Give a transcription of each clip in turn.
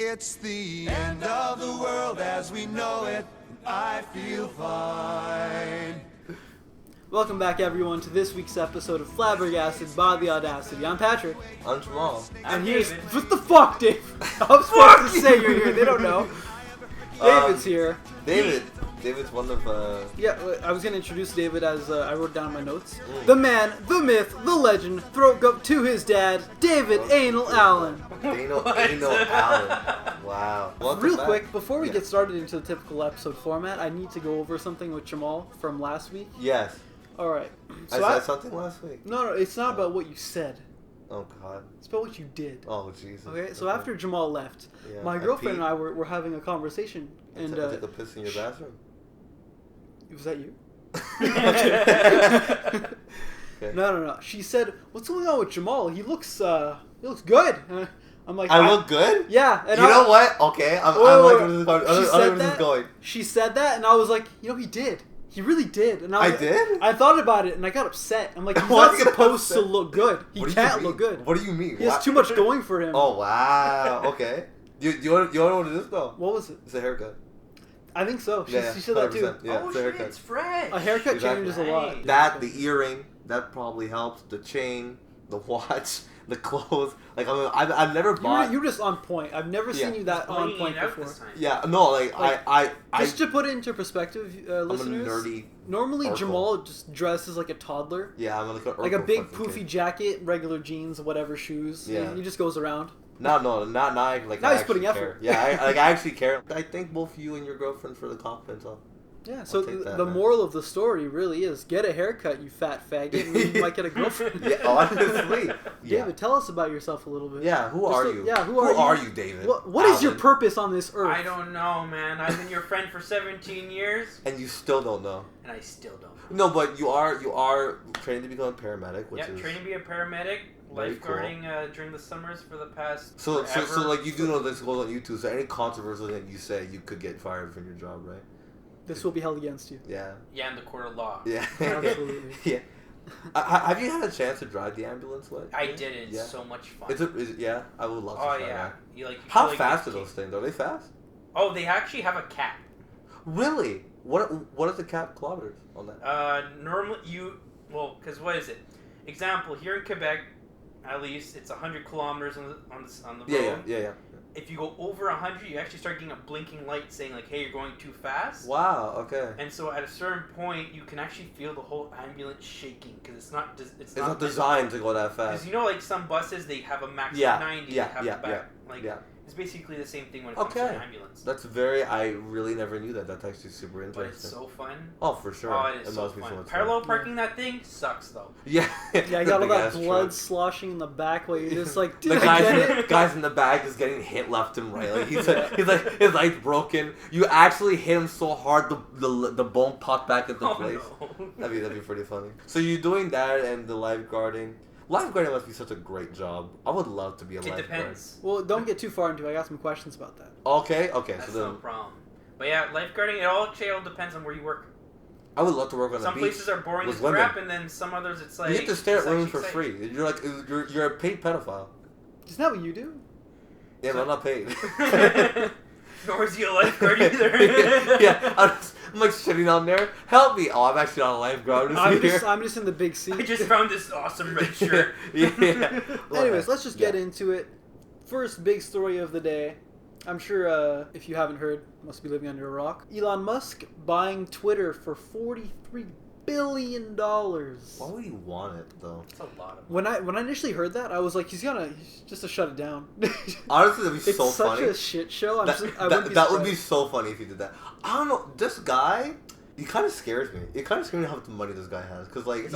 It's the end of the world as we know it, and I feel fine. Welcome back, everyone, to this week's episode of Flabbergasted by the Audacity. I'm Patrick. I'm Jamal. And here's... What the fuck, Dave? I'm supposed to say you're here. They don't know. David's here. David's one of... Yeah, I was going to introduce David as I wrote down in my notes. The man, the myth, the legend, throat goat to his dad, David Anal Allen. Anal Allen. Wow. Welcome Real back. quick, before we get started into the typical episode format, I need to go over something with Jamal from last week. Yes. Alright. So I said something last week? No, it's not about what you said. Oh, God. It's about what you did. Oh, Jesus. Okay, so after Jamal left, Yeah, my girlfriend and I were having a conversation. And I took a piss in your bathroom. Was that you? Okay. No. She said, "What's going on with Jamal? He looks good." I'm like, I look good? Yeah. And you know what? Okay, I'm like, where this is going. She said that, and I was like, he did. He really did. And I did? I thought about it, and I got upset. I'm like, he's not supposed to look good. He can't look good. What do you mean? He has too much going for him. Oh, wow. Okay. You want to know what it is, though? What was it? It's a haircut. I think so. She said 100%. that too. Yeah, Oh it's a shit, haircut. it's fresh. A haircut changes a lot. That, the earring, that probably helps. The chain, the watch, the clothes. Like, I've never bought... You're just on point. I've never seen you that on point before. Yeah, no, I just to put it into perspective, listeners. I'm a nerdy... Normally, Urkel. Jamal just dresses like a toddler. Yeah, I'm like a big poofy jacket, regular jeans, whatever shoes. Yeah. He just goes around. Not like now I he's putting care. effort. Yeah, I actually care. I thank both you and your girlfriend for the compliment. Yeah, so the moral of the story really is get a haircut, you fat faggot, and you might get a girlfriend. Yeah, honestly. David, tell us about yourself a little bit. Yeah, who are you? Yeah, who are you, David? What is your purpose on this earth? I don't know, man. I've been your friend for 17 years. And you still don't know. And I still don't know. No, but you are trained to become a paramedic, which is... trained to be a paramedic, very lifeguarding during the summers for the past So like you do know this. this goes on YouTube, so any controversial thing you say, you could get fired from your job, right? This will be held against you. Yeah. Yeah, in the court of law. Yeah. Absolutely. Yeah. Have you had a chance to drive the ambulance? I did it. It's Yeah. so much fun. Is it? Yeah, I would love to try that. You How feel fast are you're those things? Are they fast? Oh, they actually have a cap. Really? What is the cap kilometers on that? Normally because what is it? Example, here in Quebec, at least, it's 100 kilometers on the road. Yeah. If you go over 100, you actually start getting a blinking light saying like, "Hey, you're going too fast." Wow. Okay. And so at a certain point, you can actually feel the whole ambulance shaking because it's not It's not designed to go that fast. Because like some buses, they have a max of 90. They have the back. It's basically the same thing when it comes to an ambulance. That's I really never knew that. That's actually super interesting. But it's so fun. Oh, for sure. Oh, it is so must be fun. so much Parallel fun. parking that thing sucks though. Yeah. Yeah, I got all that blood sloshing in the back while you're just like, dude, the guys in the back just getting hit left and right. Like he's like his leg's broken. You actually hit him so hard the bone popped back into place. No. That'd be pretty funny. So you're doing that and the lifeguarding. Lifeguarding must be such a great job. I would love to be a lifeguard. It depends. Well, don't get too far into it. I got some questions about that. Okay. That's no problem. But yeah, lifeguarding, it all depends on where you work. I would love to work on some the beach. Some places are boring as women. crap, and then some others it's like... You get to stay at rooms for exciting. free. You're a paid pedophile. Isn't that what you do? Yeah, but I'm not paid. Nor is he a lifeguard either. Yeah, I'm like sitting on there. Help me! Oh, I'm actually not a lifeguard. I'm just in the big seat. I just found this awesome red shirt. Yeah. Anyways, let's just get into it. First big story of the day. I'm sure if you haven't heard, must be living under a rock. Elon Musk buying Twitter for $43 billion. Why would he want it though? That's a lot of money. When I initially heard that, I was like, he's just to shut it down. Honestly, that'd be so It's funny. such a shit show. That would be so funny if he did that. I don't know. This guy, he kind of scares me. It kind of scares me how much money this guy has because like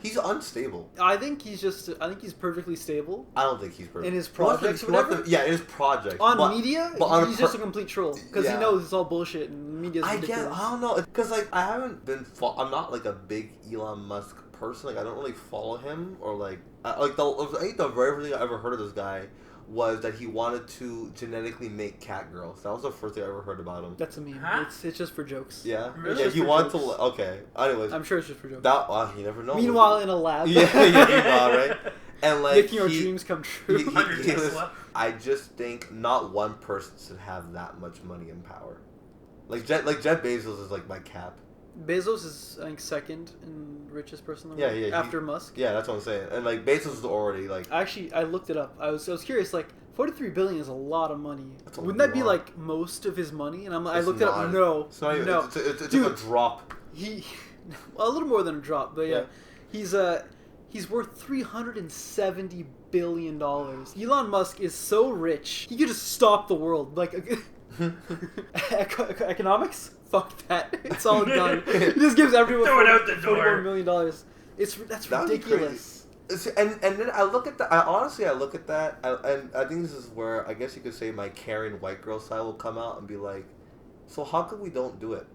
he's unstable. I think he's perfectly stable. I don't think he's perfect in his projects. In his projects. On media, but he's just a complete troll because he knows it's all bullshit and media's ridiculous. I don't know because like I haven't been. I'm not like a big Elon Musk person. Like I don't really follow him or like I think the very first thing I ever heard of this guy was that he wanted to genetically make cat girls. That was the first thing I ever heard about him. That's a meme. Huh? It's just for jokes. Yeah? Really? Yeah, he wanted to... Okay. Anyways. I'm sure it's just for jokes. You never know. Meanwhile, in a lab. Yeah, right? And like making our dreams come true. 100 Tesla. I just think not one person should have that much money and power. Like Jeff Bezos is like my cap. Bezos is, I think, second in richest person in the Yeah, world yeah, after Musk. Yeah, that's what I'm saying. And like Bezos is already like. Actually, I looked it up. I was curious. Like, 43 billion is a lot of money. That's a Wouldn't that be lot. like most of his money? And I It's looked it up. not. No, It's not even, no. It's Dude, like a drop. He, well, a little more than a drop, but yeah, he's worth $370 billion. Elon Musk is so rich, he could just stop the world. Like, economics? Fuck that. It's all done. He just gives everyone Throw it out the door. $41 million. That's That would be ridiculous. And then I look at that. I look at that, and I think this is where I guess you could say my Karen white girl side will come out and be like, so how come we don't do it?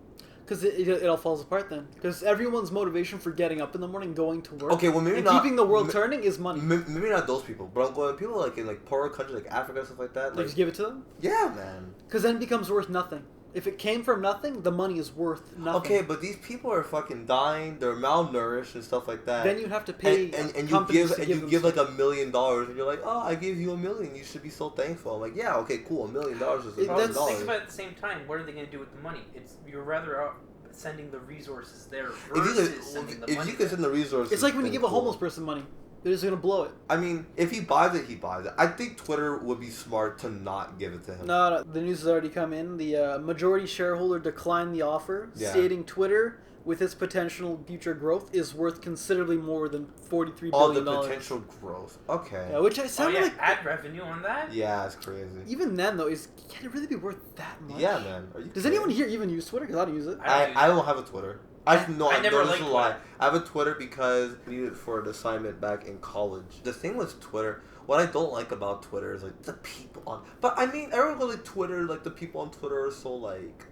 Because it all falls apart then. Because everyone's motivation for getting up in the morning, going to work, Okay, well maybe and not keeping the world turning is money. Maybe not those people, but I'm going people like in like poorer countries like Africa and stuff like that. Like, Like, just give it to them. yeah, man. Because then it becomes worth nothing. If it came from nothing, the money is worth nothing. Okay, but these people are fucking dying. They're malnourished and stuff like that. Then you'd have to pay and you companies give to and you give them like $1 million, and you're like, oh, I gave you $1 million. You should be so thankful. I'm like, yeah, okay, cool. $1 million is It- Well, $1 that's- think million. about it at the same time. What are they going to do with the money? You're rather out sending the resources there If versus sending the money. you could send the resources, It's like when you then give a cool. homeless person money. They're just going to blow it. I mean, if he buys it, he buys it. I think Twitter would be smart to not give it to him. No, the news has already come in. The majority shareholder declined the offer, Yeah. stating Twitter, with its potential future growth, is worth considerably more than $43 All billion. the potential growth. Okay. Yeah, which I Oh sound yeah, like... ad revenue on that? Yeah, it's crazy. Even then, though, can it really be worth that much? Yeah, man. Are you Does kidding? anyone here even use Twitter? Because I don't use it. I don't have a Twitter. No, I never this is liked a lie. Twitter. I have a Twitter because I needed it for an assignment back in college. The thing with Twitter, what I don't like about Twitter is like the people on. But I mean, everyone goes like Twitter. Like the people on Twitter are so like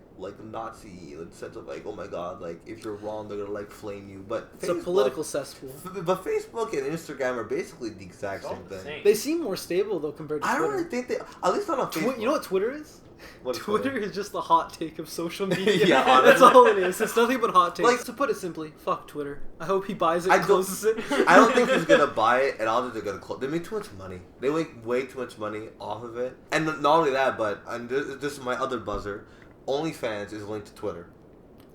Nazi in the sense of like, oh my god, like if you're wrong, they're gonna like flame you. But It's a political cesspool. But Facebook and Instagram are basically the exact It's all same the thing. same. They seem more stable, though, compared to I don't Twitter. really think they, at least not on Facebook. You know what Twitter is? What is Twitter is just the hot take of social media. Yeah, That's honestly. all it is. It's nothing but hot takes. Like- to put it simply, fuck Twitter. I hope he buys it I and don't- closes it. I don't think he's gonna buy it, and I don't think they're gonna close. They make too much money. They make way too much money off of it, and not only that, but and this is my other buzzer. OnlyFans is linked to Twitter.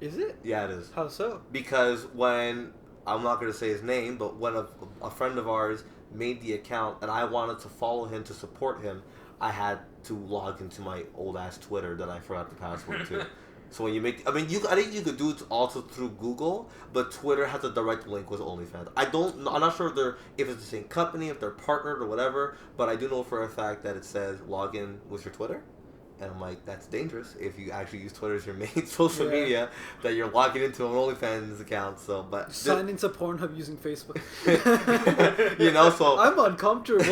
Is it? Yeah, it is. How so? Because when I'm not gonna say his name, but when a friend of ours made the account, and I wanted to follow him to support him, I had to log into my old ass Twitter that I forgot the password to. So when you make, I think you could do it also through Google, but Twitter has a direct link with OnlyFans. I'm not sure if it's the same company, if they're partnered or whatever, but I do know for a fact that it says log in with your Twitter. And I'm like, that's dangerous if you actually use Twitter as your main social media, that you're logging into an OnlyFans account. So, but Sign into Pornhub using Facebook. you know, so I'm uncomfortable.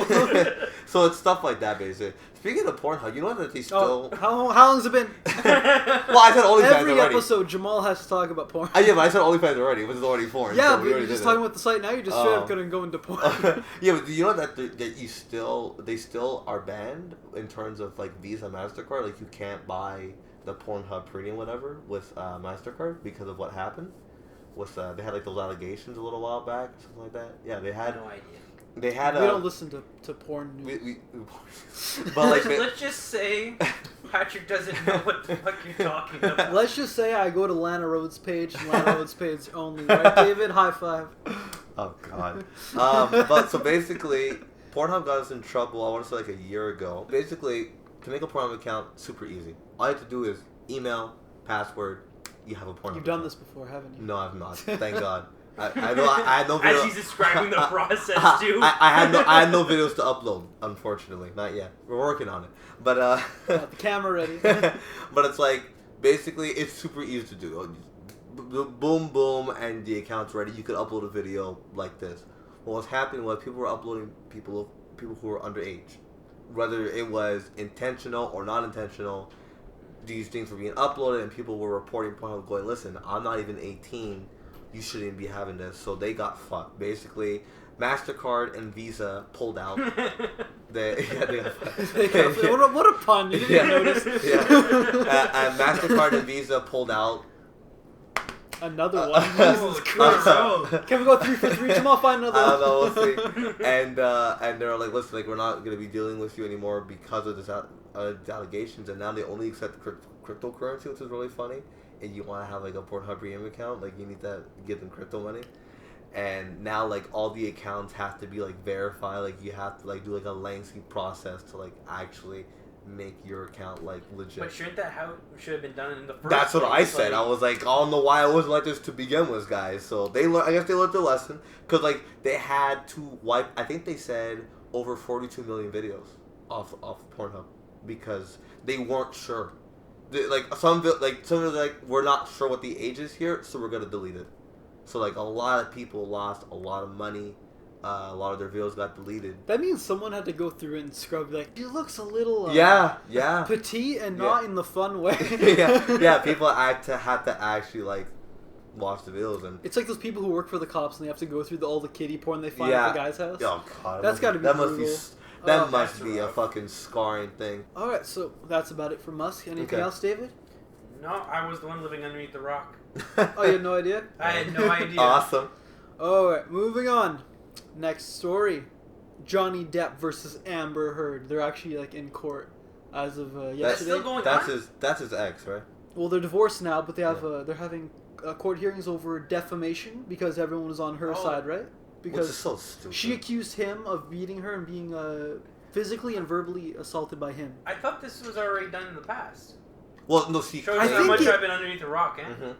so it's stuff like that, basically. Speaking of Pornhub, you know that they still. Oh, how long's it been? Well, I said OnlyFans Every already. episode, Jamal has to talk about porn. Yeah, but I said OnlyFans already, which is already porn. Yeah, so but we you're already just did talking it. about the site now. You just straight up couldn't go into porn. Yeah, but do you know that they still are banned in terms of like Visa, MasterCard? Like you can't buy the Pornhub Premium, whatever, with MasterCard because of what happened. With they had like those allegations a little while back, or something like that. Yeah, they had. No idea. They had. We don't listen to porn news. But like, Let's just say Patrick doesn't know what the fuck you're talking about. Let's just say I go to Lana Rhodes' page, and Lana Rhodes' page only. Right, David? High five. oh god. But so basically, Pornhub got us in trouble. I want to say like a year ago. Basically, to make a Pornhub account, super easy. All you have to do is email, password. You have a Pornhub. You've done account. this before, haven't you? No, I've not. Thank God. I know. I had no video. As he's describing the process too. I had no videos to upload. Unfortunately, not yet. We're working on it. But Got the camera ready. but it's like basically it's super easy to do. Boom, boom, and the account's ready. You could upload a video like this. What was happening was people were uploading people who were underage, whether it was intentional or not intentional. These things were being uploaded, and people were reporting Pornhub going, "Listen, I'm not even 18. You shouldn't be having this." So they got fucked. Basically, MasterCard and Visa pulled out. They got what a pun! You didn't even notice. Yeah. And MasterCard and Visa pulled out. Another one. Jesus Christ. Can we go 3 for 3? Jamal, find another I one. don't know, we'll see. And they're like, listen, like we're not gonna be dealing with you anymore because of this allegations, and now they only accept cryptocurrency, which is really funny. And you want to have like a Pornhub premium account, like you need to give them crypto money. And now like all the accounts have to be like verified, like you have to like do like a lengthy process to like actually make your account like legit. But shouldn't that how it should have been done in the first That's what I place? said. Like, I was like, I don't know why it wasn't like this to begin with, guys. So they I guess they learned their lesson, because like they had to wipe. I think they said over 42 million videos off Pornhub because they weren't sure. Some of it, like we're not sure what the age is here, so we're gonna delete it. So like a lot of people lost a lot of money. A lot of their videos got deleted. That means someone had to go through and scrub. Like, she looks a little yeah. petite and not in the fun way. yeah. People have to actually like watch the videos, and it's like those people who work for the cops and they have to go through all the kiddie porn they find at the guy's house. Oh god, that's got to be brutal. That must be a fucking scarring thing. All right, so that's about it for Musk. Anything else, David? No, I was the one living underneath the rock. Oh, you had no idea? I had no idea. Awesome. All right, moving on. Next story. Johnny Depp versus Amber Heard. They're actually like in court as of yesterday. That's still going on? That's his ex, right? Well, they're divorced now, but they have they're having court hearings over defamation because everyone was on her side, right? Because which is so stupid. She accused him of beating her and being physically and verbally assaulted by him. I thought this was already done in the past. Well, no, see, shows how much I've been underneath the rock, eh? Mm-hmm.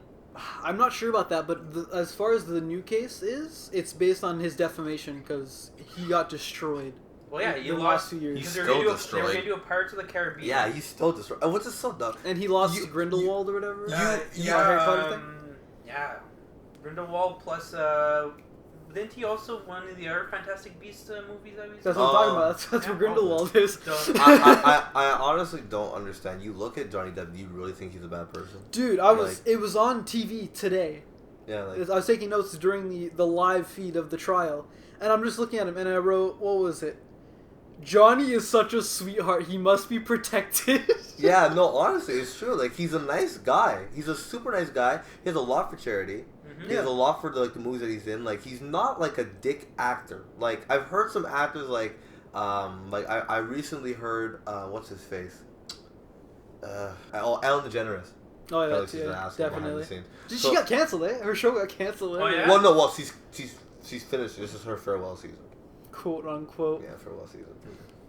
I'm not sure about that, but as far as the new case is, it's based on his defamation because he got destroyed. Well, yeah, he in the lost last 2 years. He's They were still going destroyed. to do a Pirates of the Caribbean. Yeah, he's still destroyed. Which is so dumb. And he lost Grindelwald or whatever. Harry Potter thing? Yeah, Grindelwald plus didn't he also one of the other Fantastic Beasts movies that we saw? That's what I'm talking about. That's what Grindelwald is. I honestly don't understand. You look at Johnny Depp, do you really think he's a bad person? Dude, it was on TV today. Yeah, like, I was taking notes during the live feed of the trial, and I'm just looking at him, and I wrote, what was it? Johnny is such a sweetheart. He must be protected. yeah, no, honestly, it's true. Like, he's a nice guy. He's a super nice guy. He has a lot for charity. Mm-hmm. He has a lot for the movies that he's in. Like, he's not like a dick actor. Like, I've heard some actors like I recently heard what's his face? Ellen DeGeneres. Oh yeah, that's, definitely. She got canceled, eh? Her show got canceled. Oh yeah. Well, no, well she's finished. This is her farewell season. Quote unquote. Yeah, farewell season.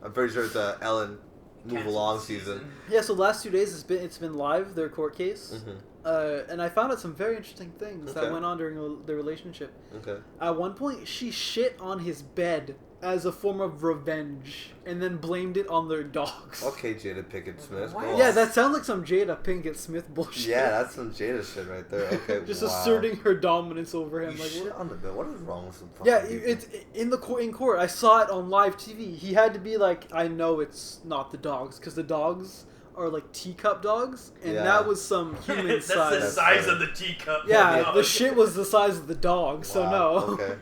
I'm pretty sure it's a Ellen move along season. Yeah, so the last 2 days it's been live, their court case. Mm-hmm. And I found out some very interesting things that went on during the relationship. Okay. At one point, she shit on his bed as a form of revenge, and then blamed it on their dogs. Okay, Jada Pinkett Smith. Yeah, that sounds like some Jada Pinkett Smith bullshit. Yeah, that's some Jada shit right there. Okay, just asserting her dominance over him. Like, shit on the bed. What is wrong with some? Yeah, it's in court. I saw it on live TV. He had to be like, I know it's not the dogs, because the dogs are like teacup dogs, and that was some human size. That's the size of the teacup. Yeah, the shit was the size of the dog. So no. Okay.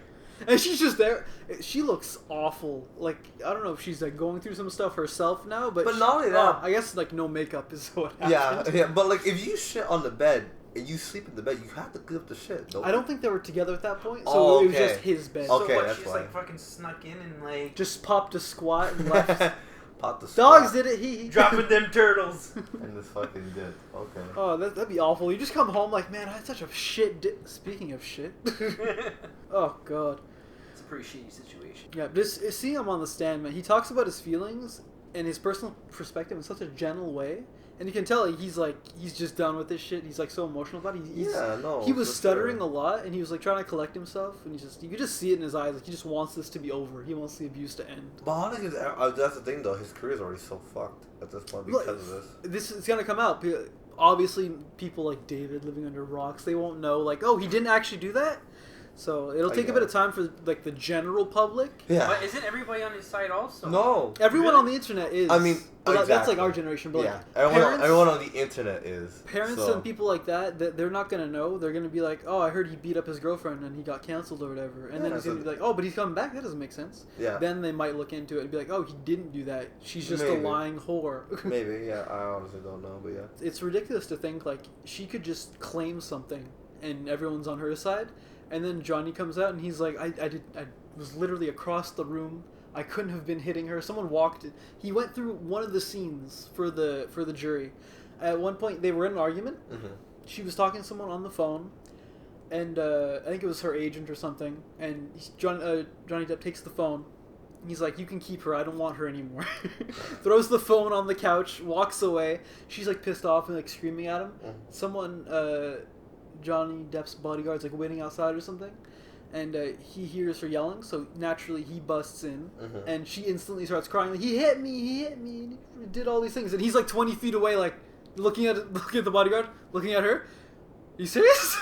And she's just there. She looks awful. Like, I don't know if she's like going through some stuff herself now, but not only that, I guess like no makeup is what happened. Yeah, but like if you shit on the bed and you sleep in the bed, you have to clean up the shit. Don't I don't think they were together at that point, so it was just his bed. Okay, so what, that's she's why. like fucking snuck in and like just popped a squat and left. Popped the squat. Dogs did it. He dropping them turtles. And this fucking did. Okay. Oh, that'd be awful. You just come home like, man, I had such a shit. Speaking of shit. Oh god. Pretty shitty situation. Yeah, just seeing him on the stand, man. He talks about his feelings and his personal perspective in such a gentle way, and you can tell he's just done with this shit. He's like so emotional about it. He was stuttering a lot, and he was like trying to collect himself, and you could just see it in his eyes. Like he just wants this to be over. He wants the abuse to end. But honestly, that's the thing though. His career's already so fucked at this point because of this. This is gonna come out. Obviously, people like David living under rocks, they won't know. Like, oh, he didn't actually do that. So it'll take a bit of time for like the general public. Yeah. But isn't everybody on his side also? No. Everyone on the internet is. I mean, exactly. That's like our generation. But yeah, like, everyone on the internet is. Parents and people like that, they're not gonna know. They're gonna be like, oh, I heard he beat up his girlfriend and he got canceled or whatever. And then he's gonna be like, oh, but he's coming back. That doesn't make sense. Yeah. Then they might look into it and be like, oh, he didn't do that. She's just a lying whore. Maybe. Yeah. I honestly don't know, but yeah. It's ridiculous to think like she could just claim something and everyone's on her side. And then Johnny comes out and he's like, I was literally across the room. I couldn't have been hitting her. Someone walked in. He went through one of the scenes for the jury. At one point, they were in an argument. Mm-hmm. She was talking to someone on the phone, and I think it was her agent or something. And Johnny Depp takes the phone. He's like, "You can keep her. I don't want her anymore." Throws the phone on the couch, walks away. She's like pissed off and like screaming at him. Mm. Someone, Johnny Depp's bodyguard's like waiting outside or something, and he hears her yelling. So naturally, he busts in, and she instantly starts crying. Like, he hit me! He did all these things, and he's like 20 feet away, like looking at the bodyguard, looking at her. You serious?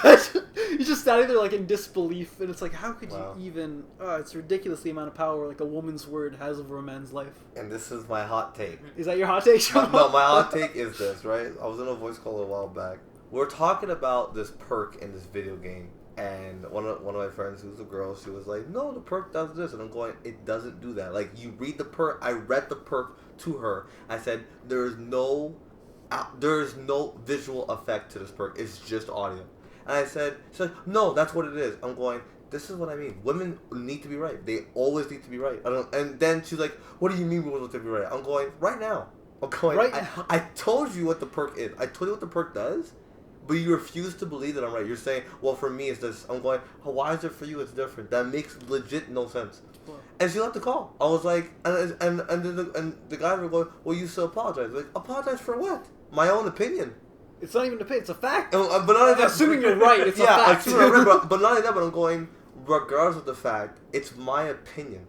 He's just standing there like in disbelief, and it's like, how could you even? It's ridiculous the amount of power like a woman's word has over a man's life. And this is my hot take. Is that your hot take? No, my hot take is this, right? I was in a voice call a while back. We're talking about this perk in this video game, and one of my friends who's a girl, she was like, "No, the perk does this," and I'm going, "It doesn't do that." Like, you read the perk. I read the perk to her. I said, there is no visual effect to this perk. It's just audio. And I said, she's like, "No, that's what it is." I'm going, this is what I mean. Women need to be right. They always need to be right. And then she's like, "What do you mean women need to be right?" I'm going, right now. I'm going, right now. I told you what the perk is. I told you what the perk does, but you refuse to believe that I'm right. You're saying, well, for me it's this. I'm going, why is it for you it's different? That makes legit no sense. And she left the call. I was like, and the guys were going, well, you still apologize. Like, apologize for what? My own opinion. It's not even an opinion. It's a fact. But not only that, assuming you're right, it's a fact. But not only that, but I'm going, regardless of the fact, it's my opinion.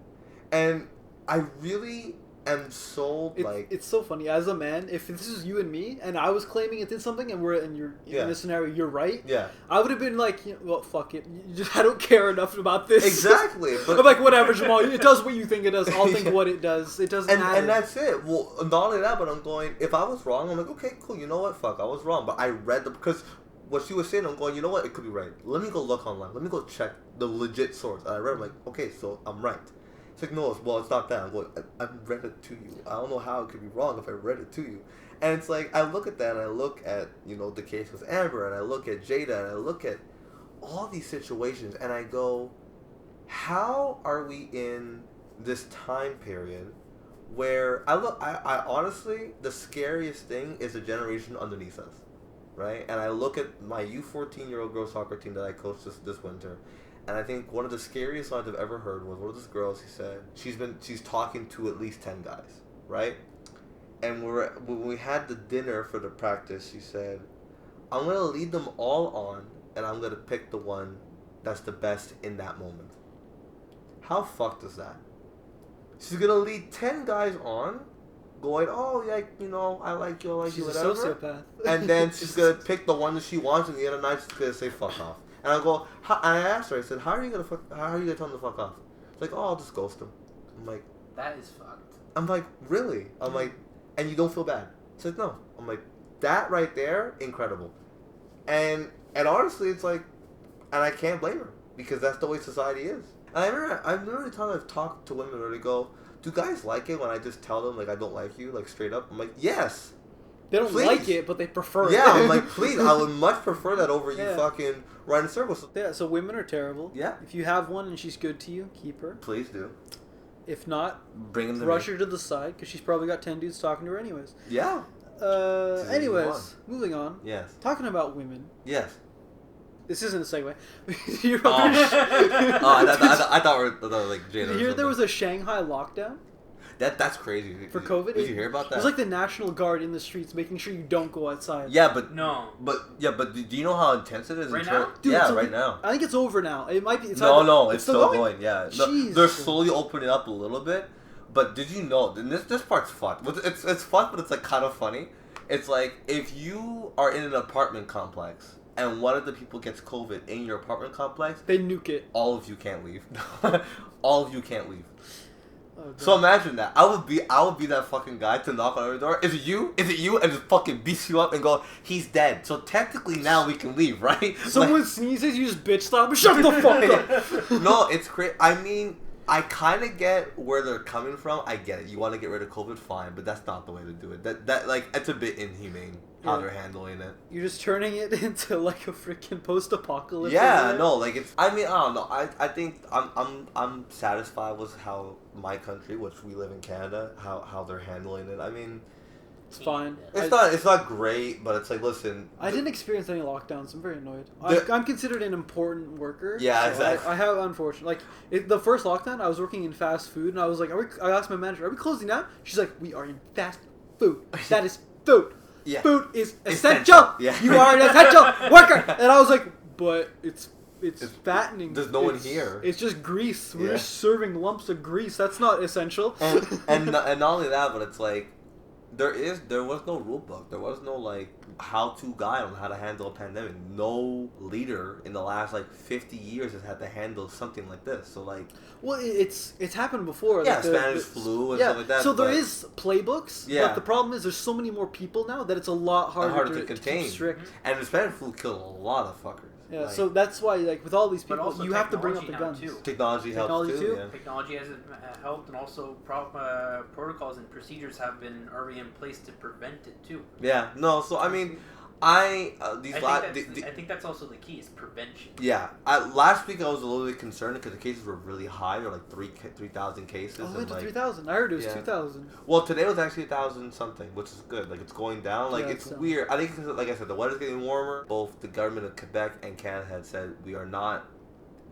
And I really am so, it's so funny. As a man, if this is you and me, and I was claiming it did something, and you're in this scenario, you're right. Yeah. I would have been like, well, fuck it. I don't care enough about this. Exactly. But I'm like, whatever, Jamal. It does what you think it does. I'll think what it does. It doesn't matter. And that's it. Well, not only that, but I'm going, if I was wrong, I'm like, okay, cool. You know what? Fuck, I was wrong. But I read because what she was saying, I'm going, you know what? It could be right. Let me go look online. Let me go check the legit source. And I read, I'm like, okay, so I'm right. It's like, no, well, it's not that. I'm going, I read it to you. I don't know how it could be wrong if I read it to you. And it's like, I look at that, and I look at, the case with Amber, and I look at Jada, and I look at all these situations, and I go, how are we in this time period where I honestly, the scariest thing is the generation underneath us, right? And I look at my U14-year-old girls soccer team that I coached this winter, and I think one of the scariest lines I've ever heard was one of those girls. He said she's talking to at least 10 guys, right? And when we had the dinner for the practice, she said, "I'm gonna lead them all on, and I'm gonna pick the one that's the best in that moment." How fucked is that? She's gonna lead 10 guys on, going, "Oh, yeah, I like you, whatever." She's a sociopath. And then she's gonna pick the one that she wants, and the other night she's gonna say "fuck off." And I go, and I asked her, I said, how are you gonna tell him to fuck off? It's like, "Oh, I'll just ghost him." I'm like, that is fucked. I'm like, really? I'm like, and you don't feel bad? It's like, no. I'm like, that right there, incredible. And honestly, it's like, and I can't blame her, because that's the way society is. And I remember, I've talked to women where they go, "Do guys like it when I just tell them, like, I don't like you, like, straight up?" I'm like, yes. They don't Please. like it, but they prefer it. Yeah, I'm like, please, I would much prefer that over you fucking running circles. Yeah, so women are terrible. Yeah. If you have one and she's good to you, keep her. Please do. If not, bring him to rush her to the side, because she's probably got 10 dudes talking to her anyways. Yeah. Anyways, moving on. Yes. Talking about women. Yes. This isn't a segue. I thought we were like Jada. Did you hear there was a Shanghai lockdown? That's crazy. For COVID? Did you hear about that? It was like the National Guard in the streets making sure you don't go outside. Yeah, but no. But do you know how intense it is? Right now? Dude, yeah, right now. I think it's over now. It might be. It's still going. Yeah, they're slowly opening up a little bit. But did you know? And this part's fun. It's fun, but it's like kind of funny. It's like if you are in an apartment complex and one of the people gets COVID in your apartment complex, they nuke it. All of you can't leave. All of you can't leave. Oh, so imagine that. I would be that fucking guy to knock on every door. Is it you? Is it you? And just fucking beat you up and go, "He's dead." So technically now we can leave, right? Someone sneezes, you just bitch slap him. Shut the fuck up. No, it's crazy. I mean, I kind of get where they're coming from. I get it. You want to get rid of COVID, fine, but that's not the way to do it. That like it's a bit inhumane how they're handling it. You're just turning it into like a freaking post-apocalypse. Yeah, no, like it's. I mean, I don't know. I think I'm satisfied with how my country, which we live in Canada, how they're handling it. I mean, It's fine. It's not great, but it's like, listen. I didn't experience any lockdowns. I'm very annoyed. I'm considered an important worker. Yeah, so exactly. I have unfortunate. The first lockdown, I was working in fast food, and I was like, I asked my manager, "Are we closing down?" She's like, "We are in fast food. That is food. Yeah. Food is essential. Yeah. You are an essential worker." And I was like, "But it's fattening. There's no one here. It's just grease. We're just serving lumps of grease. That's not essential." And not only that, but it's like. There was no rule book. There was no like how-to guide on how to handle a pandemic. No leader in the last like 50 years has had to handle something like this. So like, well, it's happened before. Yeah, like Spanish flu and stuff like that. So there is playbooks. Yeah. But the problem is there's so many more people now that it's a lot harder to contain. keep strict. And the Spanish flu killed a lot of fuckers. Yeah, like, so that's why like with all these But people, also you have to bring up the technology guns. now, too. Technology helps too. Yeah. Technology has helped, and also protocols and procedures have been already in place to prevent it too. Yeah. No. So I mean, I think that's also the key is prevention. Yeah. Last week I was a little bit concerned because the cases were really high. There were like 3,000 cases. Oh, it went to like, 3,000. I heard it was 2,000. Well, today was actually 1,000 something, which is good. Like it's going down. Like it's so. weird. I think, like I said, the weather's getting warmer. Both the government of Quebec and Canada had said we are not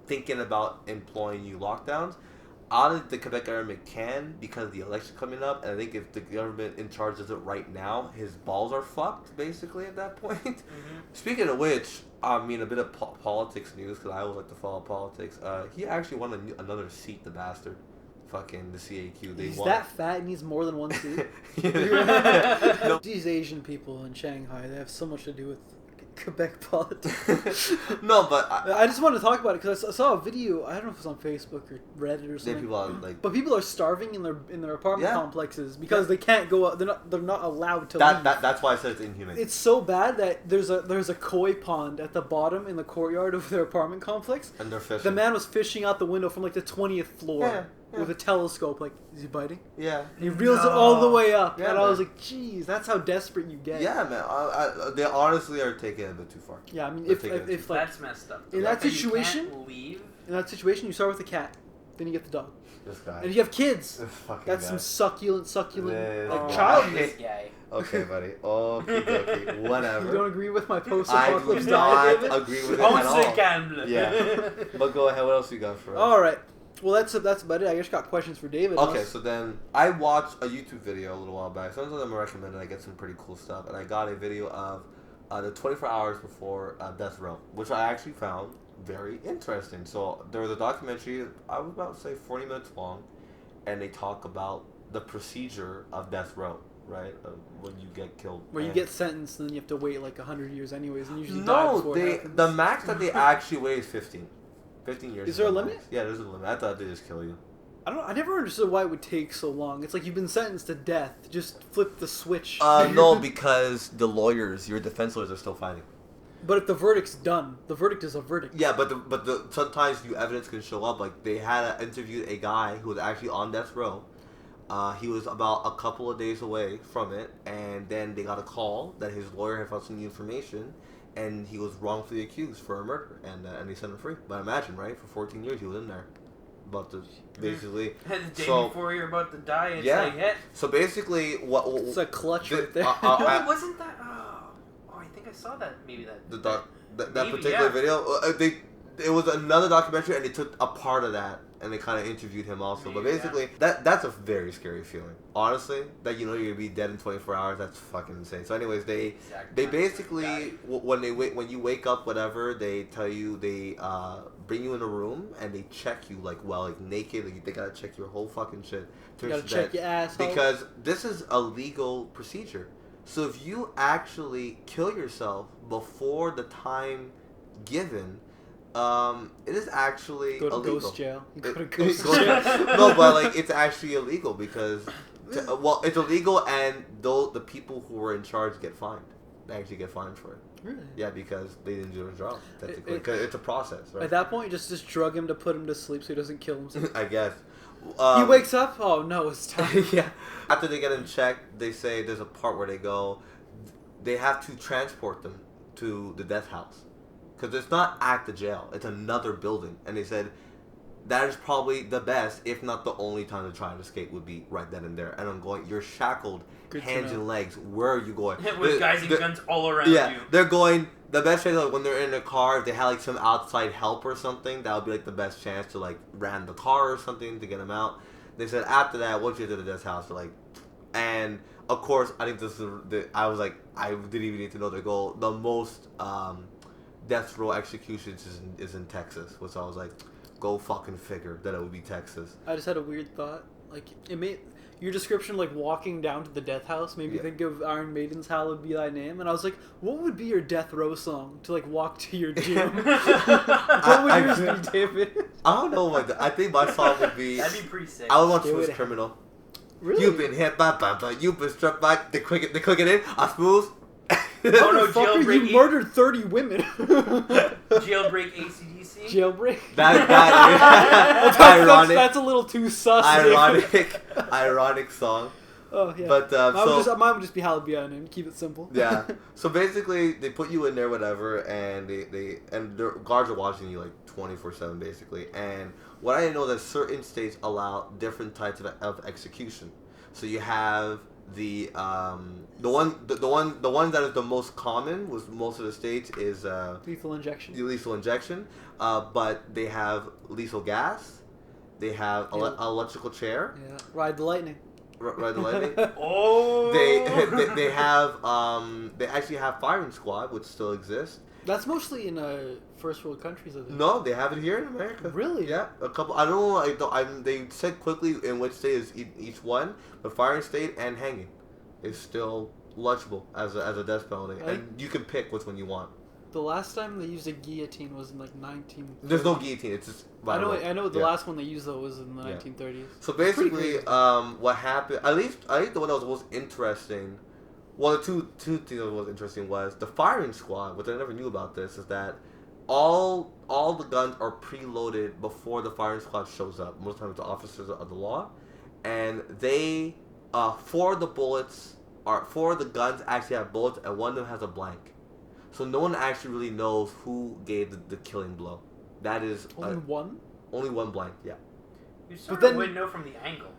thinking about employing new lockdowns. I don't think the Quebec government can because of the election coming up, and I think if the government in charge does it right now, his balls are fucked, basically, at that point. Mm-hmm. Speaking of which, I mean, a bit of politics news, because I always like to follow politics. He actually won another seat, the bastard. Fucking the CAQ. He's that fat and he's more than one seat? No. These Asian people in Shanghai, they have so much to do with Quebec politics. No, but I just wanted to talk about it because I saw a video. I don't know if it was on Facebook or Reddit or something. people are like, but people are starving in their apartment complexes because they can't go out. They're not allowed to leave. That's why I said it's inhumane. It's so bad that there's a koi pond at the bottom in the courtyard of their apartment complex. And they're fishing. The man was fishing out the window from like the 20th floor. Yeah. With a telescope, like, is he biting? Yeah. And he reels it all the way up. Yeah, and I was like, geez, that's how desperate you get. Yeah, man. They honestly are taking it a bit too far. Yeah, I mean, They're if like, that's messed up. in that situation, you can't leave. in that situation, you start with the cat, then you get the dog. This guy. And if you have kids, This fucking that's guy. some succulent, This like guy. child. This guy. Okay, buddy. Okay, whatever. You don't agree with my I post-apocalypse do diet, not David? agree with it at all. Calme. Yeah. But go ahead. What else you got for us? All right. Well, that's about it. I just got questions for David. Okay, so then I watched a YouTube video a little while back. Some of them are recommended. I get some pretty cool stuff, and I got a video of the 24 hours before death row, which I actually found very interesting. So there was a documentary. I was about to say 40 minutes long, and they talk about the procedure of death row. Right, when you get killed, where you get sentenced, and then you have to wait like 100 years, anyways, and usually die before it happens. The max that they actually wait is 15. 15 years. Is there a limit? Max. Yeah, there's a limit. I thought they just kill you. I never understood why it would take so long. It's like you've been sentenced to death. Just flip the switch. No, because the lawyers, your defense lawyers, are still fighting. But if the verdict's done, the verdict is a verdict. Yeah, but sometimes new evidence can show up. Like they had interviewed a guy who was actually on death row. He was about a couple of days away from it, and then they got a call that his lawyer had found some new information, and he was wrongfully accused for a murder, and they set him free. But imagine, right? For 14 years he was in there, about to basically. And the day before you're about to die, it's like, hey. So basically, what? It's a clutch right there. No, wasn't that? Oh, I think I saw that. Maybe that. That particular video. It was another documentary, and they took a part of that, and they kind of interviewed him also. But basically, that's a very scary feeling. Honestly, that you're gonna be dead in 24 hours. That's fucking insane. So, anyways, they basically when you wake up, whatever, they tell you they bring you in a room and they check you like naked. Like, they gotta check your whole fucking shit. You gotta check your asshole. Because this is a legal procedure. So if you actually kill yourself before the time given. It is actually go to illegal. ghost jail. You go to ghost jail. No, but like it's actually illegal because, it's illegal, and the people who were in charge get fined. They actually get fined for it. Really? Yeah, because they didn't do their job technically. Because it's a process, right? At that point, you just drug him to put him to sleep so he doesn't kill himself. I guess. He wakes up. Oh no, it's time. Yeah. After they get him checked, they say there's a part where they have to transport them to the death house. Because it's not at the jail. It's another building. And they said that is probably the best, if not the only time to try and escape would be right then and there. And I'm going, you're shackled, hands and legs. Where are you going? With guys and guns all around you. They're going, the best chance, like when they're in a car, if they had like some outside help or something, that would be like the best chance to like ram the car or something to get them out. They said after that, once you get to the death house, they're like, and of course, I think this is I was like, I didn't even need to know their goal. The most death row executions is in Texas, which I was like, go fucking figure that it would be Texas. I just had a weird thought. Like, it made your description, like walking down to the death house, made me think of Iron Maiden's "Hallowed Be Thy Name," and I was like, what would be your death row song to like walk to your doom? What would yours be, David? I don't know what. I think my song would be. That'd be pretty sick. I would want Smooth Criminal. Really? You've been hit by bumper. You've been struck by the quick it in. I smooth. Oh no, Motherfucker, jailbreak. you murdered 30 women. Jailbreak ACDC. Jailbreak. Ironic. That's a little too sus. Ironic song. Oh yeah. But mine would just be "Hallowed Be Thy Name." Keep it simple. Yeah. So basically, they put you in there, whatever, and the guards are watching you like 24/7, basically. And what I didn't know that certain states allow different types of execution. So you have the one that is the most common with most of the states is Lethal injection. Lethal injection. But they have lethal gas. They have electrical chair. Yeah. Ride the lightning. Ride the lightning. Oh. They have they actually have firing squad, which still exists. That's mostly in first world countries, I think. No, they have it here in America. Really? Yeah, a couple. I don't know. They said quickly in which state is each one, but firing state and hanging is still legible as a death penalty, and you can pick which one you want. The last time they used a guillotine was in like 19. There's no guillotine. It's just. I know. The last one they used though was in the 1930s. So basically, what happened? At least the one that was most interesting. Well, the two things that was most interesting was the firing squad, which I never knew about this, is that all the guns are preloaded before the firing squad shows up. Most times the officers of the law, and they four of the guns actually have bullets, and one of them has a blank. So no one actually really knows who gave the killing blow. That is only one. Only one blank. Yeah. You sort of wouldn't know from the angle.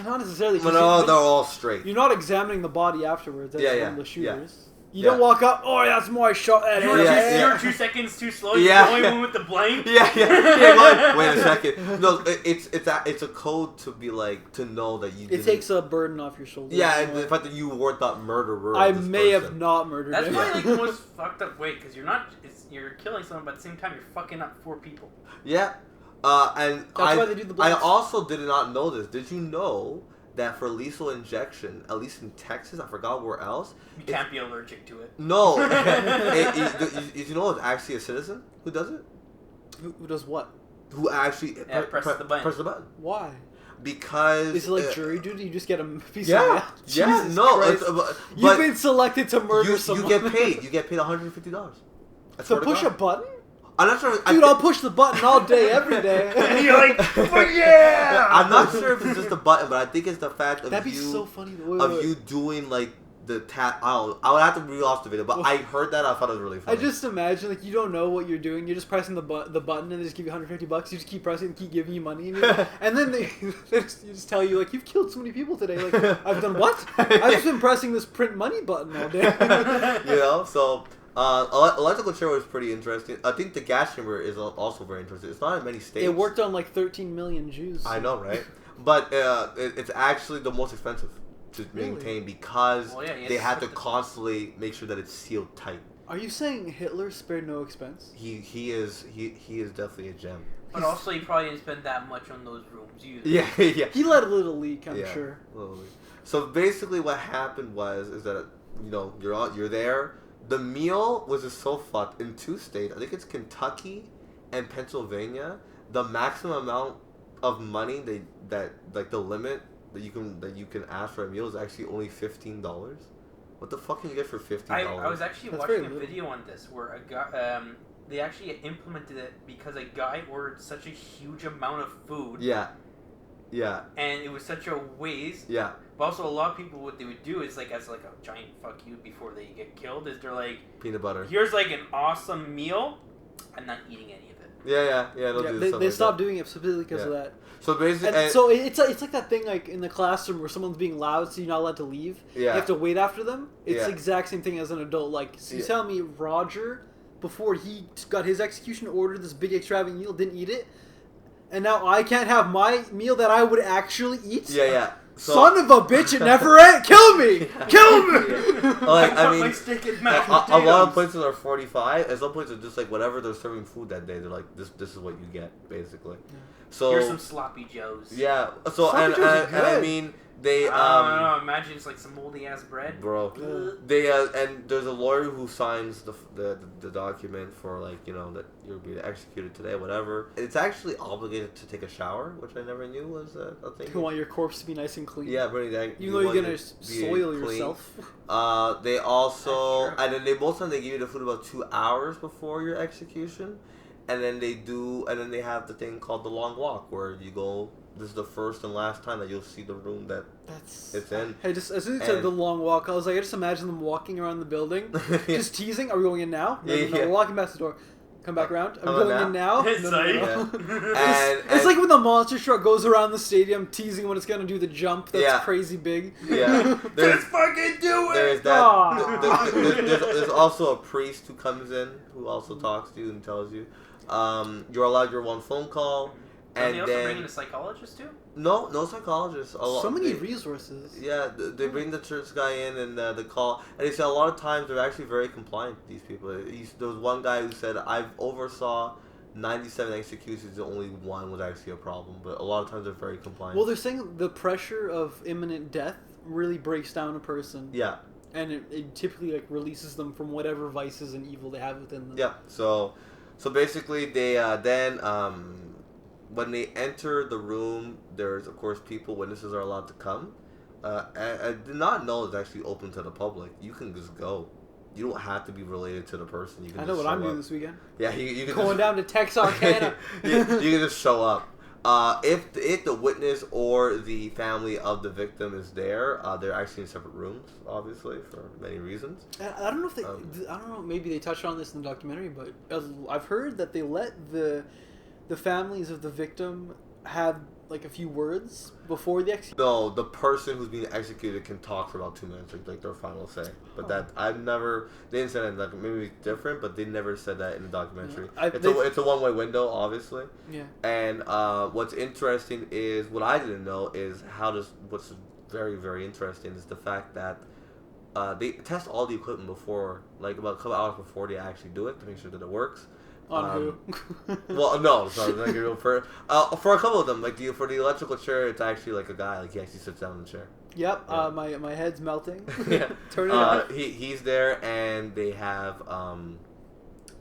Not necessarily. No, they're all straight. You're not examining the body afterwards. That's one of the shooters. Yeah. You don't walk up. Oh, that's more. I shot at him. You're 2 seconds too slow. You're the only one with the blank. Yeah. Wait a second. No, it's a code to be like to know that you. It takes a burden off your shoulders. Yeah, and the fact that you weren't that murderer. I may have not murdered. That's him. probably like the most fucked up way because you're killing someone, but at the same time you're fucking up 4 people. Yeah, and that's why they do the blanks. I also did not know this. Did you know that for lethal injection, at least in Texas, I forgot where else. You can't be allergic to it. No. You know it's actually a citizen who does it? Who does what? Who actually presses the button. Press the button. Why? Because... Is it like jury duty? You just get a piece of Jesus no. Christ. You've been selected to murder someone. You get paid. You get paid $150. To push a button? I'm not sure. Dude, I'll push the button all day, every day. And you're like, yeah! I'm not sure if it's just a button, but I think it's the fact of That'd be so funny. You doing like the tap. I would have to read off the video, but I heard that. I thought it was really funny. I just imagine like you don't know what you're doing. You're just pressing the button, and they just give you $150. You just keep pressing, and keep giving you money, and then they just tell you like you've killed so many people today. Like I've done what? I've just been pressing this print money button all day. So. Electrical chair was pretty interesting. I think the gas chamber is also very interesting. It's not in many states. It worked on like 13 million Jews. I know, right? But it's actually the most expensive to maintain because they had to constantly make sure that it's sealed tight. Are you saying Hitler spared no expense? He is definitely a gem. But also, he probably didn't spend that much on those rooms either. Yeah. He let a little leak, I'm sure. Little leak. So basically, what happened is that you're there. The meal was just so fucked in 2 states. I think it's Kentucky and Pennsylvania. The maximum amount of money that the limit that you can ask for a meal is actually only $15. What the fuck can you get for $15? I was actually watching a video on this where a guy they actually implemented it because a guy ordered such a huge amount of food. Yeah. Yeah. And it was such a waste. Yeah. But also, a lot of people, what they would do is, like, as, like, a giant fuck you before they get killed, is they're like... Peanut butter. Here's, like, an awesome meal. I'm not eating any of it. Yeah. They stopped doing it specifically because of that. So basically... So it's like that thing, like, in the classroom where someone's being loud, so you're not allowed to leave. Yeah. You have to wait after them. It's the exact same thing as an adult. Like, so you tell me Roger, before he got his execution, ordered this big extravagant meal, didn't eat it, and now I can't have my meal that I would actually eat? Yeah. So, son of a bitch, it never ate. Kill me! Kill me! Like, I my mean, steak and a mashed lot of potatoes. places are 45, and some places are just like whatever they're serving food that day. They're like, this is what you get, basically. Yeah. So Here's some sloppy joes. yeah. So Sloppy Joes are and I good. mean they I don't know. Imagine it's like some moldy ass bread. bro. They and there's a lawyer who signs the document for, like, you know, that you're being executed today, whatever. It's actually obligated to take a shower, which I never knew was a thing. You want your corpse to be nice and clean. Yeah, pretty dang. Even though you're gonna soil yourself. They also, That's true. and then most of the time they give you the food about 2 hours before your execution, and then they have the thing called the long walk where you go. This is the first and last time that you'll see the room that it's in. Hey, just as soon as you said the long walk, I was like, I just imagine them walking around the building, just teasing. Are we going in now? No, we're walking past the door. Come back around. Are we going in now? It's It's like when the monster truck goes around the stadium teasing when it's gonna do the jump that's crazy big. Yeah. Just fucking do it! There's that. There's also a priest who comes in who also talks to you and tells you, you're allowed your one phone call. And And they also then bring in a psychologist too? no psychologist. So many resources. Yeah, they bring the church guy in and the call, and they say a lot of times they're actually very compliant. These people. There was one guy who said I've oversaw 97 executions, and only one was actually a problem. But a lot of times they're very compliant. Well, they're saying the pressure of imminent death really breaks down a person. Yeah. And it typically like releases them from whatever vices and evil they have within them. Yeah. So basically they when they enter the room, there's of course witnesses are allowed to come. I did not know it's actually open to the public. You can just go. You don't have to be related to the person. You can I know just what I'm show doing up. this weekend. Yeah, you can Going down to Texarkana. you can just show up. If the witness or the family of the victim is there, they're actually in separate rooms, obviously for many reasons. I don't know if I don't know. Maybe they touched on this in the documentary, but I've heard that they let the families of the victim have like a few words before the execution. No, the person who's being executed can talk for about 2 minutes, like their final say. But that they didn't say that in the documentary. Maybe it's different, but they never said that in the documentary. It's a one-way window, obviously. Yeah. And what's interesting is what I didn't know is what's very, very interesting is the fact that they test all the equipment before, like about a couple hours before they actually do it to make sure that it works. On who? Well, no, sorry, like for a couple of them, like for the electrical chair, it's actually like a guy, like he actually sits down in the chair. Yep. Yeah. My head's melting. Yeah. Turn it off. He's there, and they have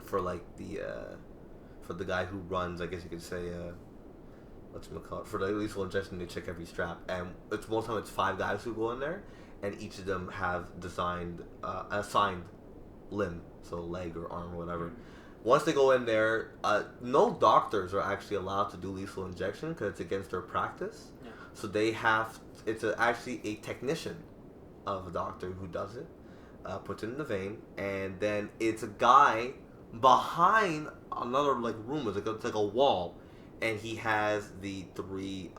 for like for the guy who runs, I guess you could say whatchamacallit, for the lethal injection, they check every strap, and most of the time it's 5 guys who go in there, and each of them have designed assigned limb, so leg or arm or whatever. Once they go in there, no doctors are actually allowed to do lethal injection because it's against their practice. Yeah. So it's actually a technician of a doctor who does it, puts it in the vein, and then it's a guy behind another like room. It's like a wall, and he has the 3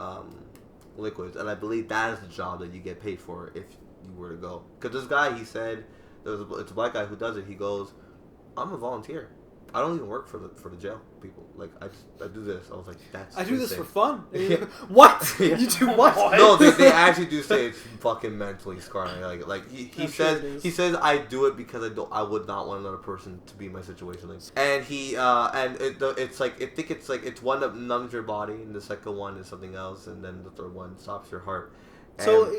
liquids, and I believe that is the job that you get paid for if you were to go. Because this guy, he said, it's a black guy who does it. He goes, "I'm a volunteer. I don't even work for the jail people. Like I do this." I was like, "That's I do this insane." for fun. Yeah. What? Yeah. You do what? No, they actually do say it's fucking mentally scarring. Like he I'm says sure it is. he says I do it because I would not want another person to be in my situation. Like, and he it's like I think it's one that numbs your body, and the second one is something else, and then the third one stops your heart. And So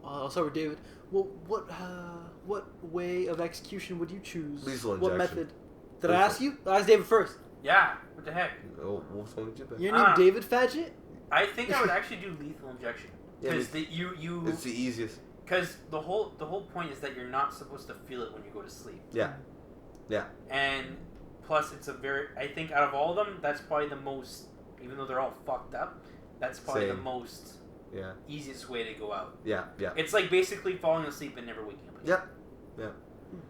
I'll start with David. Well, what way of execution would you choose? Lethal What injection. method? Did I ask you? I asked David first. Yeah, what the heck? What's wrong with you, Ben? Your name David Fadget? I think I would actually do lethal injection. Yeah, Because you it's the easiest. Because the whole point is that you're not supposed to feel it when you go to sleep. Yeah. Yeah. And plus, I think out of all of them, that's probably the most, even though they're all fucked up, That's probably the Same. most Yeah. easiest way to go out. Yeah. Yeah. It's like basically falling asleep and never waking up. Yep.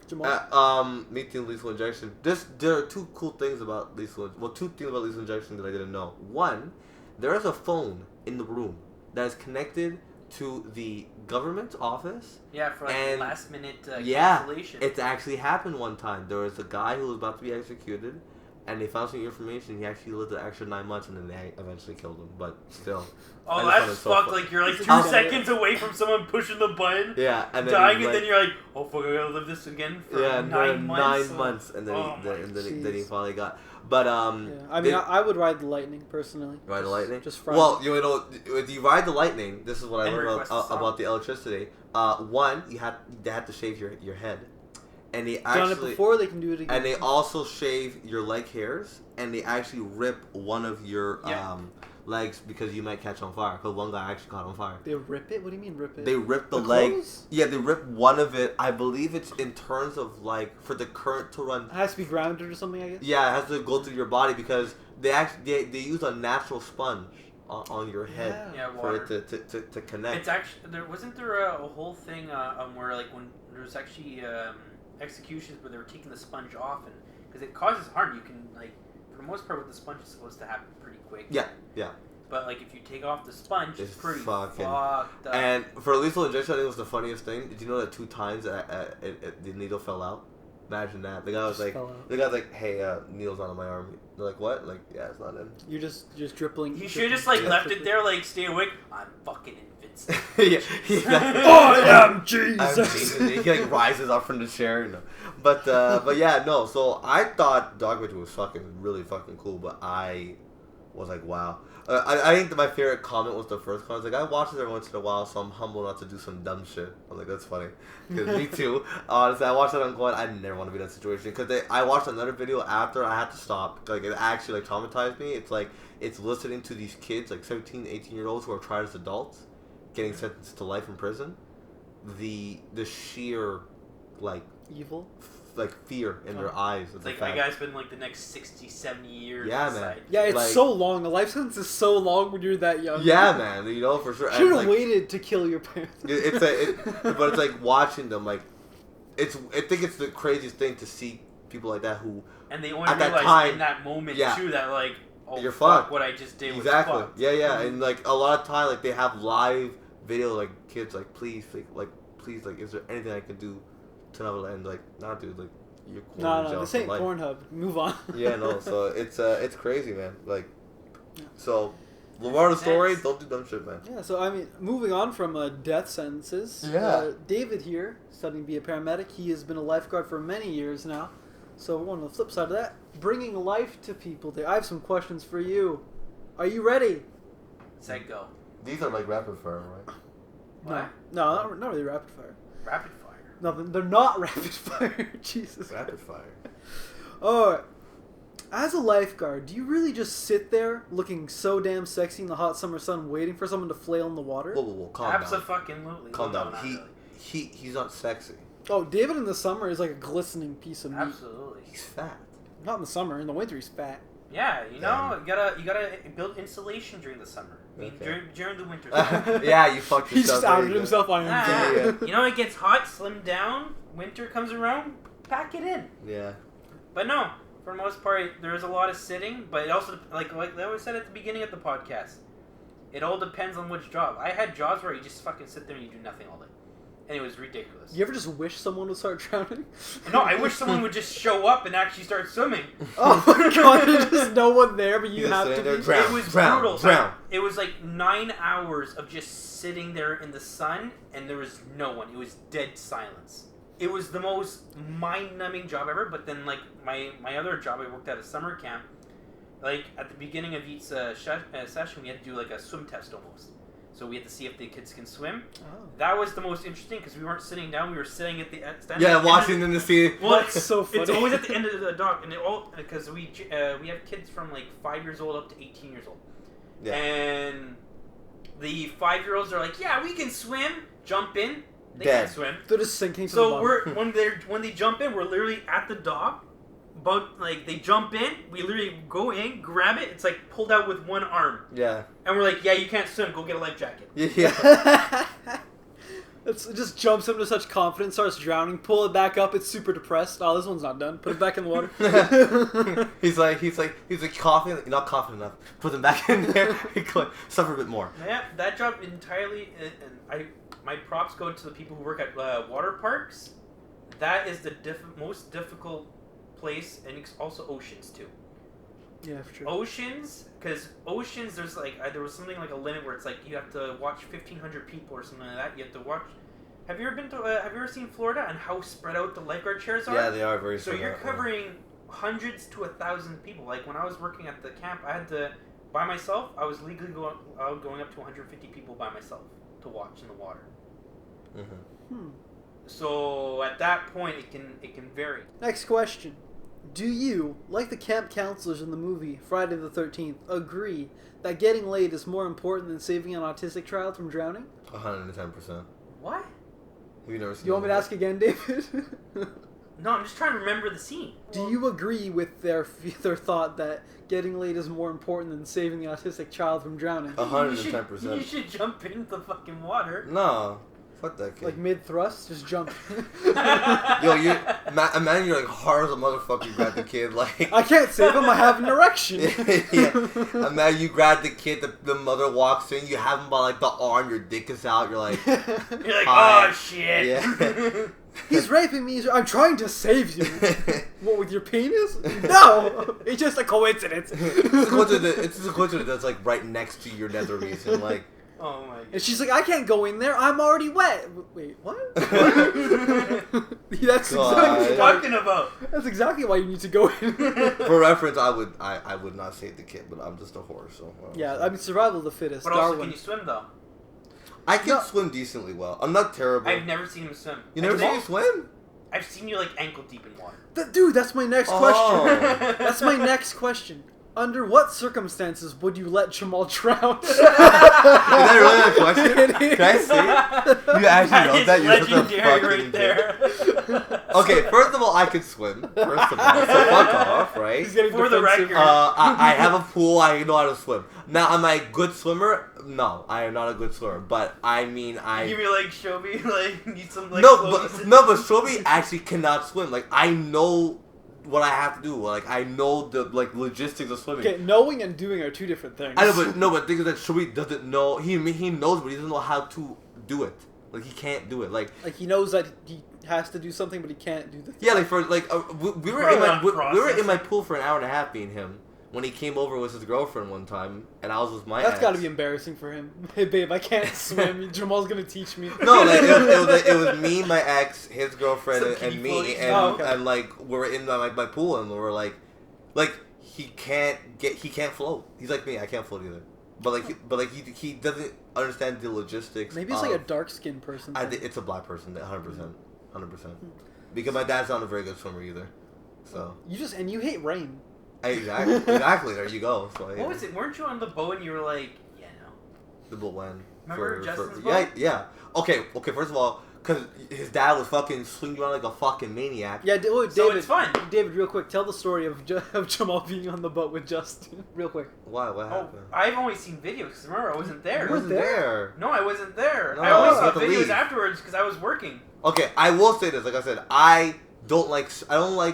Jamal? Me too. Lethal injection. There are two cool things about two things about lethal injection that I didn't know. One, there is a phone in the room that is connected to the government office. Yeah, for like And- last minute Yeah, cancellation. it's actually happened one time. There was a guy who was about to be executed, and they found some information. He actually lived an extra 9 months, and then they eventually killed him. But still. I Oh, just found that's it so fucked. fun. Like, you're like It's a 2 true seconds away from someone pushing the button, Yeah, and then dying, he was and then you're like, oh, fuck, I gotta live this again for yeah, 9 months. 9 months, and then Oh my then he finally got. But Yeah. I mean, they- I would ride the Lightning personally. Ride the lightning. Just Friday. Well, you know, if you ride the lightning, this is what I And learned request a song. about the electricity. One, they had to shave your head, and they done it actually before, they can do it again. and they also shave your leg hairs, and they actually rip one of your Yeah. legs because you might catch on fire. Because one guy actually caught on fire. They rip it? What do you mean rip it? They rip the The leg. clothes? Yeah, they rip one of it. I believe it's in terms of like for the current to run. It has to be grounded or something, I guess? Yeah, it has to go through your body because they use a natural sponge on your head Yeah, for water. it to connect. It's actually wasn't there a whole thing where like when there was actually executions where they were taking the sponge off and because it causes harm. You can like for the most part with the sponge it's supposed to happen pretty quick. Yeah. But like if you take off the sponge, it's It's pretty fucking- fucked up. And for lethal injection, I think it was the funniest thing. Did you know that 2 times the needle fell out? Imagine that. The guy was Just like, fell out. the guy's like, hey, needle's not on my arm. They're like, what? Like, yeah, it's not in. You're just dribbling. You should have just like Yeah. left it there, like stay awake. I'm fucking invincible. yeah. I am I'm Jesus! Jesus. He like rises up from the chair, you know. But yeah, no. So I thought Dogwitch was really fucking cool, but I was like, wow. I think that my favorite comment was the first comment. Like, I watch it every once in a while, so I'm humble not to do some dumb shit. I'm like, that's funny. Because me too. Honestly, I watched that on going, I never want to be in that situation. Because I watched another video after, I had to stop. Like, it actually, like, traumatized me. It's like, it's listening to these kids, like 17, 18-year-olds who are tried as adults, getting sentenced to life in prison. The sheer, like fear in their eyes. It's like I gotta spend like the next 60, 70 years. Yeah, inside. man. Yeah, it's Like- so long. A life sentence is so long when you're that young. Yeah, man. You know, for sure. Should And, have like, waited to kill your parents. but it's like watching them. Like, I think it's the craziest thing to see people like that who And they only At that realize time, in that moment yeah. too that like, oh You're fuck, fucked. what I just did was exactly. fucked. Yeah, and like a lot of time, like they have live video, like kids, like please, please, is there anything I can do to not and like, nah, dude, like you're cool. No, this ain't Pornhub. Move on. Yeah, no. So it's crazy, man. Like, so. Moral of the story, Next. don't do dumb shit, man. Yeah, so I mean, moving on from death sentences. Yeah. David here, studying to be a paramedic. He has been a lifeguard for many years now. So we're on the flip side of that, bringing life to people. I have some questions for you. Are you ready? Set go. These are like rapid fire, right? What? No, not really rapid fire. Rapid fire. No, they're not rapid fire. Jesus. Rapid fire. Alright. As a lifeguard, do you really just sit there looking so damn sexy in the hot summer sun waiting for someone to flail in the water? Whoa, calm down. Abso-fucking-lutely. Calm No, down. not really. He's not sexy. Oh, David in the summer is like a glistening piece of meat. Absolutely. He's fat. Not in the summer. In the winter, he's fat. Yeah, you know, you gotta build insulation during the summer. I mean, Okay. during the winter. Time. Yeah, you fucked He yourself. just outed himself on Nah, him. Yeah. You know, it gets hot, slim down. Winter comes around, pack it in. Yeah. But no, for the most part, there's a lot of sitting. But it also, like I always said at the beginning of the podcast, it all depends on which job. I had jobs where you just fucking sit there and you do nothing all day, and it was ridiculous. You ever just wish someone would start drowning? No, I wish someone would just show up and actually start swimming. Oh my god, there's just no one there, but you just have stand to there be. drown, It was drown, brutal. drown. It was like 9 hours of just sitting there in the sun, and there was no one. It was dead silence. It was the most mind-numbing job ever. But then, like my other job, I worked at a summer camp. Like at the beginning of each session, we had to do like a swim test almost. So we had to see if the kids can swim. Oh. That was the most interesting because we weren't sitting down; we were sitting at the standing Yeah, at the watching end in the sea. Well, That's so funny. It's always at the end of the dock, and it all because we have kids from like 5 years old up to 18 years old. Yeah. And the 5-year-olds are like, yeah, we can swim. Jump in. They Dead. can't swim. They're just sinking to the So bottom. when they jump in, we're literally at the dock, But like they jump in, we literally go in, grab it. It's like pulled out with one arm, Yeah. and we're like, "Yeah, you can't swim. Go get a life jacket." Yeah. It just jumps into such confidence, starts drowning, pull it back up, it's super depressed. Oh, this one's not done. Put it back in the water. he's like coughing. You're not confident enough. Put them back in there. Suffer a bit more. Yeah, that job entirely, and my props go to the people who work at water parks. That is the most difficult place, and it's also oceans too. Yeah, for sure. Oceans, because oceans, there's like there was something like a limit where it's like you have to watch 1,500 people or something like that. You have to watch. Have you ever been to? Have you ever seen Florida and how spread out the lifeguard chairs are? Yeah, they are very. So you're covering hundreds to 1,000 people. Like when I was working at the camp, I had to by myself. I was legally going up to 150 people by myself to watch in the water. Mm-hmm. So at that point, it can vary. Next question. Do you, like the camp counselors in the movie Friday the 13th, agree that getting laid is more important than saving an autistic child from drowning? 110%. What? Have you never seen? You want me to ask again, David? No, I'm just trying to remember the scene. Do you agree with their thought that getting laid is more important than saving the autistic child from drowning? 110%. You should jump in the fucking water. No. Fuck that kid. Like mid-thrust, just jump. Yo, man, you're like hard as a motherfucker. You grab the kid, like I can't save him. I have an erection. yeah. Man, you grab the kid. The mother walks in. You have him by like the arm. Your dick is out. You're like, You're like, hi. oh shit. Yeah. He's raping me. I'm trying to save you. What, with your penis? No, it's just a coincidence. It's just a coincidence that's like right next to your nether region, like. Oh my god. And she's like, I can't go in there. I'm already wet. Wait, what? That's God. exactly What are you why, talking about? that's exactly why you need to go in. For reference, I would not save the kid, but I'm just a horse, so. Yeah, I mean, survival of the fittest. But also, Darwin. can you swim though? I can No. swim decently well. I'm not terrible. I've never seen him swim. You never seen me swim? I've seen you like ankle deep in water. Dude, that's my next Oh. question. That's my next question. Under what circumstances would you let Jamal drown? Is that really a question? It is. Can I see? You actually wrote that? You're such a legendary fucking right there. Okay, first of all, I can swim. First of all, so fuck off, right? He's getting For the defensive. record. I have a pool. I know how to swim. Now, am I a good swimmer? No, I am not a good swimmer. But I mean, You mean like Shobi, like need some like but Shobi actually cannot swim. Like I know what I have to do. Like I know the like logistics of swimming. Okay, knowing and doing are two different things. I know, but the thing is that Shobi doesn't know. He knows, but he doesn't know how to do it. Like he can't do it. Like he knows that he has to do something, but he can't do the thing. yeah, like for like we were in my pool for an hour and a half, me and him. When he came over with his girlfriend one time, and I was with my That's ex. got to be embarrassing for him. Hey, babe, I can't swim. Jamal's gonna teach me. No, like it was me, my ex, his girlfriend, Some and kiddie me, floaties. and Oh, okay. and like we were in my pool, and we were like he can't float. He's like me, I can't float either. But he doesn't understand the logistics. Maybe it's like a dark skinned person. I think it's a black person, 100%, 100%. Because my dad's not a very good swimmer either. So You hate rain. exactly. There you go. So, yeah. What was it? Weren't you on the boat and you were like, yeah, no. The boat when? Remember Justin's yeah, boat? yeah. Okay. First of all, because his dad was fucking swinging around like a fucking maniac. Yeah, David. So it's fun. David, real quick, tell the story of Jamal being on the boat with Justin. Real quick. Why? What Oh, happened? I've only seen videos. 'Cause remember, I wasn't there. I wasn't there. No, I wasn't there. No, I only you saw have to videos leave. afterwards because I was working. Okay, I will say this. Like I said, I don't like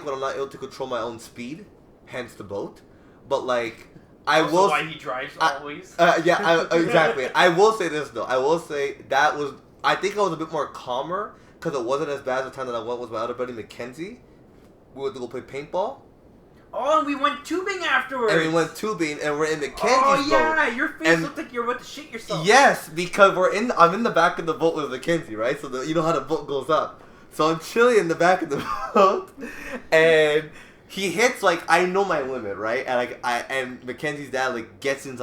when I'm not able to control my own speed. Hence the boat. But like, I Also will. why he drives I- always. Exactly. I will say this though. I will say that was. I think I was a bit more calmer because it wasn't as bad as the time that I went with my other buddy Mackenzie. We went to go play paintball, Oh, and we went tubing afterwards. and we went tubing, and we're in Mackenzie's Oh boat. yeah, your face And- looked like you were about to shit yourself. Yes, because I'm in the back of the boat with Mackenzie, right? So you know how the boat goes up. So I'm chilling in the back of the boat, and he hits like I know my limit, right? And and Mackenzie's dad like gets into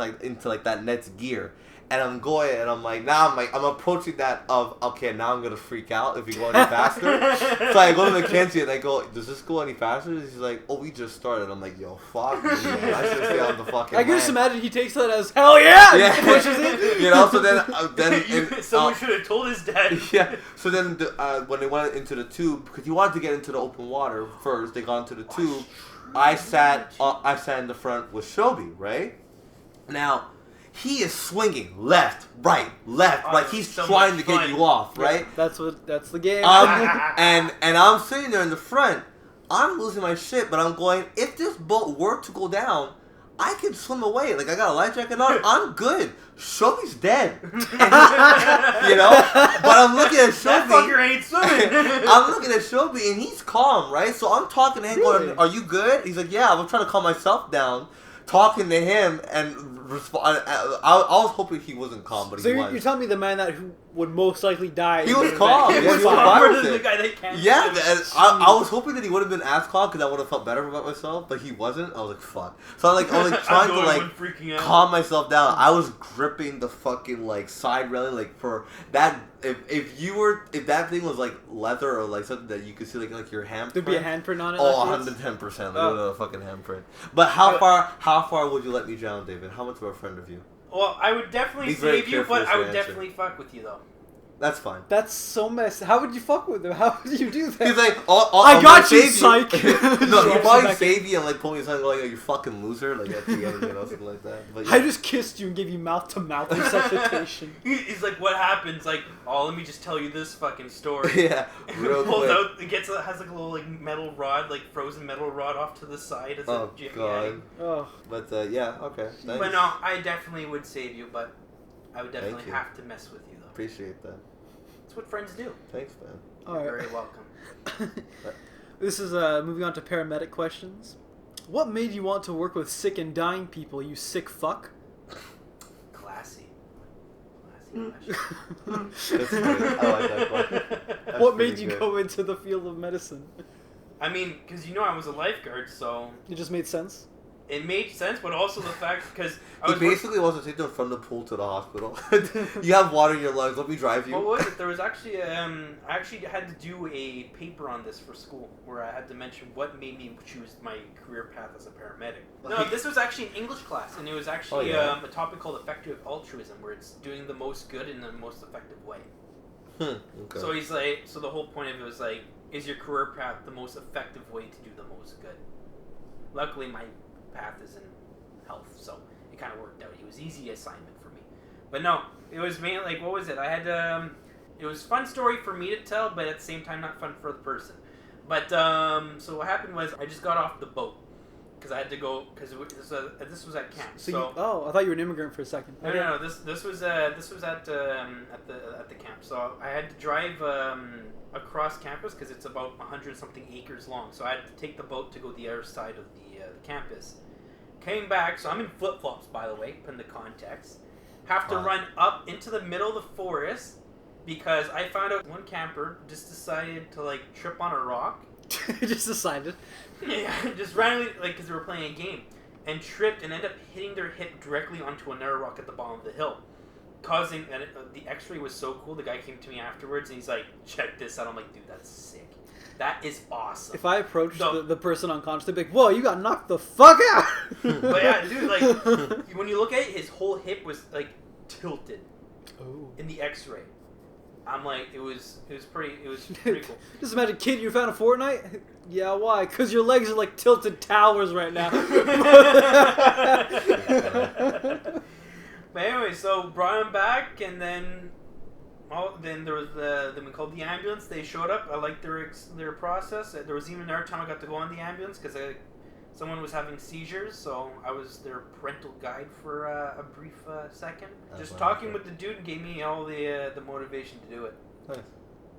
that net's gear, And I'm going, and I'm like, I'm approaching that of, okay, now I'm gonna freak out if we go any faster. So I go to Mackenzie and I go, does this go any faster? She's like, oh, we just started. I'm like, yo, fuck me, man. I should stay on the fucking I can just land. imagine he takes that as hell yeah, Yeah. and pushes it. You know, so then Someone should have told his dad. yeah. So then when they went into the tube, because you wanted to get into the open water first, they got into the tube. I sat in the front with Shobi, right? Now, he is swinging left, right. He's so trying much to get fun. you off, right? That's the game. And I'm sitting there in the front. I'm losing my shit, but I'm going, if this boat were to go down, I can swim away. Like, I got a life jacket on. I'm good. Shobi's dead. And you know? But I'm looking at Shobi. That fucker ain't swimming. I'm looking at Shobi, and he's calm, right? So I'm talking to him going, are you good? He's like, yeah, I'm trying to calm myself down. Talking to him and respond. I was hoping he wasn't calm, but So he was. you're telling me the man who would most likely die. He was in calm. the Yeah, event- he was fine Calmer with than it. the guy that can't Yeah, swim. and I was hoping that he would have been as calm because I would have felt better about myself, but he wasn't. I was like, fuck. So I was like trying to like freaking out. calm myself down. I was gripping the fucking like side railing like for that. If that thing was like leather or like something that you could see like your handprint. There'd be a handprint on it. Oh, afterwards? 110%. Oh. Like a fucking handprint. But how far would you let me drown, David? How much of a friend of you? Well, I would definitely Be very save you, careful but with I your would answer. definitely fuck with you though. That's fine. That's so messy. How would you fuck with him? How would you do that? He's like, I got you, psych. no, Drops he probably back save you and like pull me aside and go like, you fucking loser, like at the end, you know, something like that. But I just kissed you and gave you mouth-to-mouth resuscitation. He's like, what happens? Like, oh, let me just tell you this fucking story. yeah, real Pulls quick. out, has like a little like metal rod, like frozen metal rod off to the side as Oh a jimmy. god. Oh, But yeah, okay. Thanks. But no, I definitely would save you, but I would Thank definitely you. have to mess with you though. Appreciate that. That's what friends do. Thanks, man. all You're right. very welcome. This is moving on to paramedic questions. What made you want to work with sick and dying people, you sick fuck? Classy. Hmm. Classy. That's good. I like that question. That's What pretty made you good. go into the field of medicine? I mean, because you know I was a lifeguard, so It just made sense. it made sense, but also the fact because I He was basically wants to take them from the pool to the hospital. You have water in your lungs. Let me drive you. What was it? There was actually I actually had to do a paper on this for school where I had to mention what made me choose my career path as a paramedic. No, this was actually an English class, and it was actually Oh, yeah? a topic called effective altruism, where it's doing the most good in the most effective way. Okay. So he's like, so the whole point of it was like, is your career path the most effective way to do the most good? Luckily, my path is in health, so it kind of worked out. It was easy assignment for me. But no, it was mainly like, what was it? I had it was a fun story for me to tell, but at the same time not fun for the person. But so what happened was I just got off the boat because I had to go because this was at camp. I thought you were an immigrant for a second. No. This was at the camp. So I had to drive across campus because it's about 100-something acres long. So I had to take the boat to go the other side of the campus. Came back, so I'm in flip flops, by the way, in the context. Have to run up into the middle of the forest because I found out one camper just decided to like trip on a rock. Just decided. Yeah, just randomly, like, because they were playing a game, and tripped and ended up hitting their hip directly onto another rock at the bottom of the hill, causing, and the x-ray was so cool, the guy came to me afterwards, and he's like, check this out. I'm like, dude, that's sick. That is awesome. If I approached So- the person unconscious, they'd be like, whoa, you got knocked the fuck out! But yeah, dude, like, when you look at it, his whole hip was, like, tilted Oh. in the x-ray. I'm like, it was pretty cool. Just imagine, kid, you found a Fortnite? Yeah, why? Because your legs are like tilted towers right now. But anyway, so brought him back, and then there was then we called the ambulance. They showed up. I liked their process. There was even another time I got to go on the ambulance because someone was having seizures, so I was their parental guide for a brief second. That's Just wonderful. talking with the dude gave me all the motivation to do it. Nice.